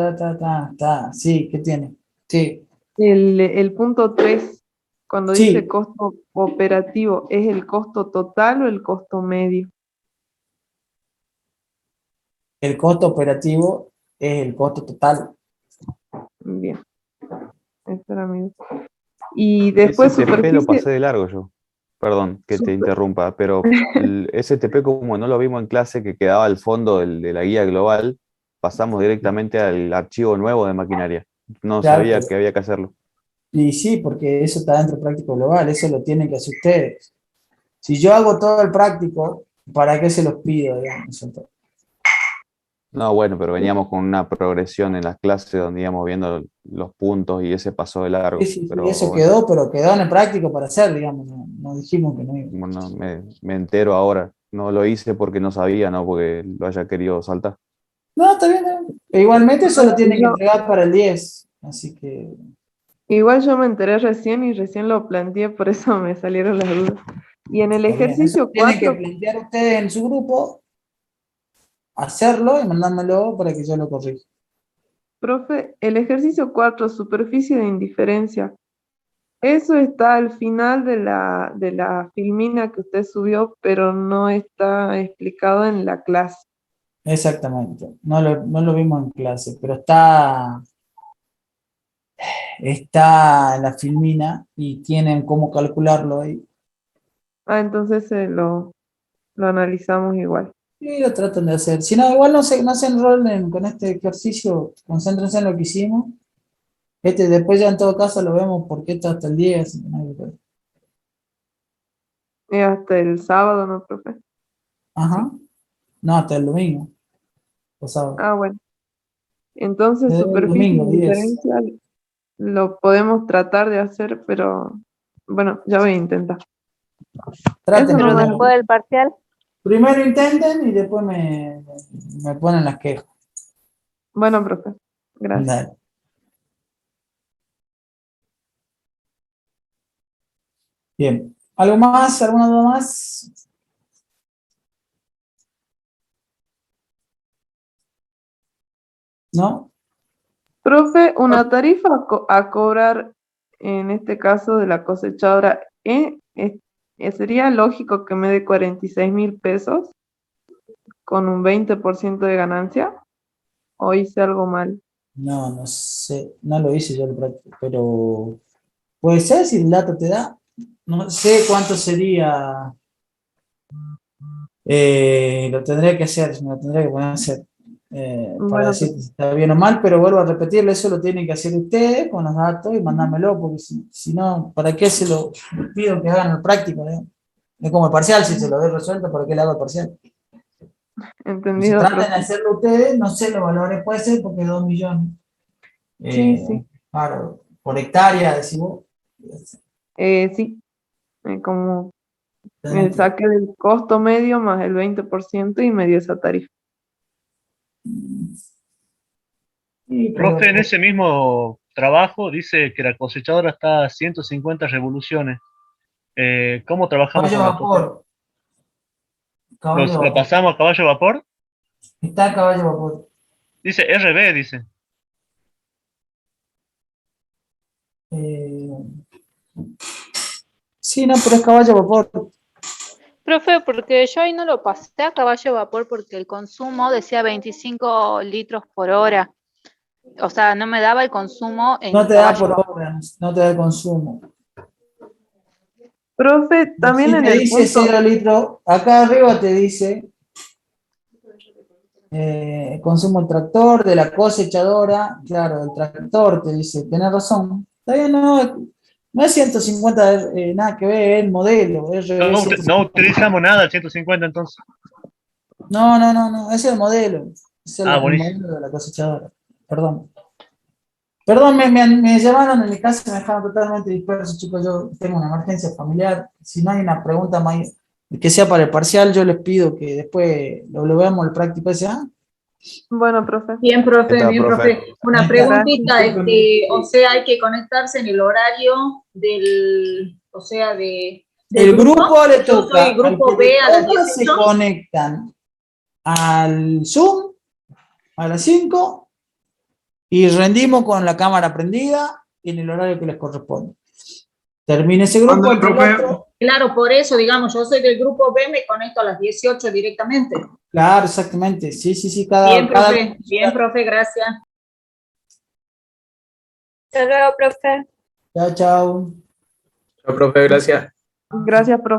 sí, ¿qué tiene? Sí,
El punto 3, cuando dice
sí,
costo operativo, ¿es el costo total o el costo medio?
el costo operativo es el costo total.
Bien, esa era mi duda. Y
Ese
después
TP lo
superficie,
pasé de largo yo. Perdón que te interrumpa, pero ese TP como no lo vimos en clase que quedaba al fondo de la guía global, pasamos directamente al archivo nuevo de maquinaria. No
Claro,
sabía que había que hacerlo.
y sí, porque eso está dentro del práctico global, eso lo tienen que hacer ustedes. Si yo hago todo el práctico, ¿para qué se los pido, digamos? Entonces,
No, bueno, pero veníamos con una progresión en las clases donde íbamos viendo los puntos y ese pasó de
sí,
largo.
sí, sí,
Pero
eso
bueno,
quedó, pero quedó en el práctico para hacer, digamos, no dijimos que no iba.
bueno, me entero ahora. No lo hice porque no sabía, no porque lo haya querido saltar.
No, está bien, está bien. E igualmente eso lo tienen que
yo,
entregar para el 10, así que
igual yo me enteré recién y recién lo planteé, por eso me salieron las dudas. Y en el
está bien. Eso
ejercicio
tienen que
4,
plantear ustedes en su grupo, hacerlo y mandármelo para que yo lo corrija.
profe, el ejercicio 4, superficie de indiferencia, eso está al final de la filmina que usted subió, pero no está explicado en la clase.
Exactamente. No lo vimos en clase, pero está en la filmina y tienen cómo calcularlo ahí.
Ah, entonces lo analizamos igual.
Y lo tratan de hacer. Si no, igual no se enrolen con este ejercicio, concéntrense en lo que hicimos. Después ya en todo caso lo vemos porque está hasta el 10. Así que no hay problema.
Es hasta el sábado, ¿no, profe?
Ajá. No, hasta el domingo. O sábado.
Ah, bueno. Entonces,
Desde el
superficie
domingo, 10.
indiferencial lo podemos tratar de hacer, pero bueno, ya voy a intentar.
Traten
Eso
Pero
nomás.
después del parcial.
Primero intenten y después me ponen las quejas.
Bueno, profe, gracias.
Dale. Bien. ¿Algo más? ¿Alguna duda más? ¿No?
Profe, una tarifa a cobrar, en este caso de la cosechadora, ¿sería lógico que me dé 46.000 pesos con un 20% de ganancia? ¿O hice algo mal?
No sé. No lo hice yo el práctico, pero puede ser si el dato te da. No sé cuánto sería. Lo tendré que hacer, me lo tendré que poner a hacer para
Bueno,
decir
pues,
si está bien o mal, pero vuelvo a repetirle, eso lo tienen que hacer ustedes con los datos y mandármelo, porque si no, ¿para qué se lo pido que hagan el práctico? Es como el parcial, si se lo doy resuelto, ¿para qué le hago el parcial? Si
entendido,
traten de
profe.
hacerlo ustedes, no sé los valores puede ser porque es 2 millones.
Sí,
Eh,
sí.
claro, por hectárea, decimos.
Sí, como saqué del costo medio más el 20% y me dio esa tarifa.
Sí,
Profe, en ese mismo trabajo dice que la cosechadora está a 150 revoluciones. ¿Cómo trabajamos
caballo
con la cosechadora?
vapor. Caballo
¿Lo
vapor.
pasamos a caballo vapor?
Está caballo vapor.
Dice RB, dice.
Eh, sí, no, pero es caballo vapor.
Profe, porque yo ahí no lo pasé a caballo vapor porque el consumo decía 25 litros por hora. O sea, no me daba el consumo
No
en
te da
caballo
por
vapor.
hora, no te da el consumo.
Profe, también
Si
en
te
el
dice
punto,
0 litros, acá arriba te dice consumo del tractor, de la cosechadora, claro, el tractor te dice, tenés razón. Está bien, no es 150, nada que ver, es el modelo, es RB
No,
150.
no utilizamos nada al 150 entonces.
No, es el modelo, es
Ah,
el
buenísimo.
modelo de la cosechadora. Perdón. Perdón, me llamaron en mi casa, me dejaron totalmente disperso, chicos. Yo tengo una emergencia familiar. Si no hay una pregunta más que sea para el parcial, yo les pido que después lo veamos el práctico ese.
bueno, profe,
Bien, profe,
Está,
bien,
profe.
profe. Una
Ahí está.
preguntita,
Discúlpenme.
o sea, hay que conectarse en el horario del, o sea, de
El grupo le
Yo
toca.
soy el grupo
al que
B a las
toca, se
18.
conectan al Zoom a las 5 y rendimos con la cámara prendida en el horario que les corresponde. Termina ese grupo,
¿Cuándo,
el que el
profe?
otro.
Claro, por eso, digamos, yo soy del grupo B, me conecto a las 18 directamente.
Claro, exactamente. Sí, sí, sí.
Bien, profe, gracias.
Hasta luego, profe.
Chao, chao.
Chao, profe, gracias.
Gracias, profe.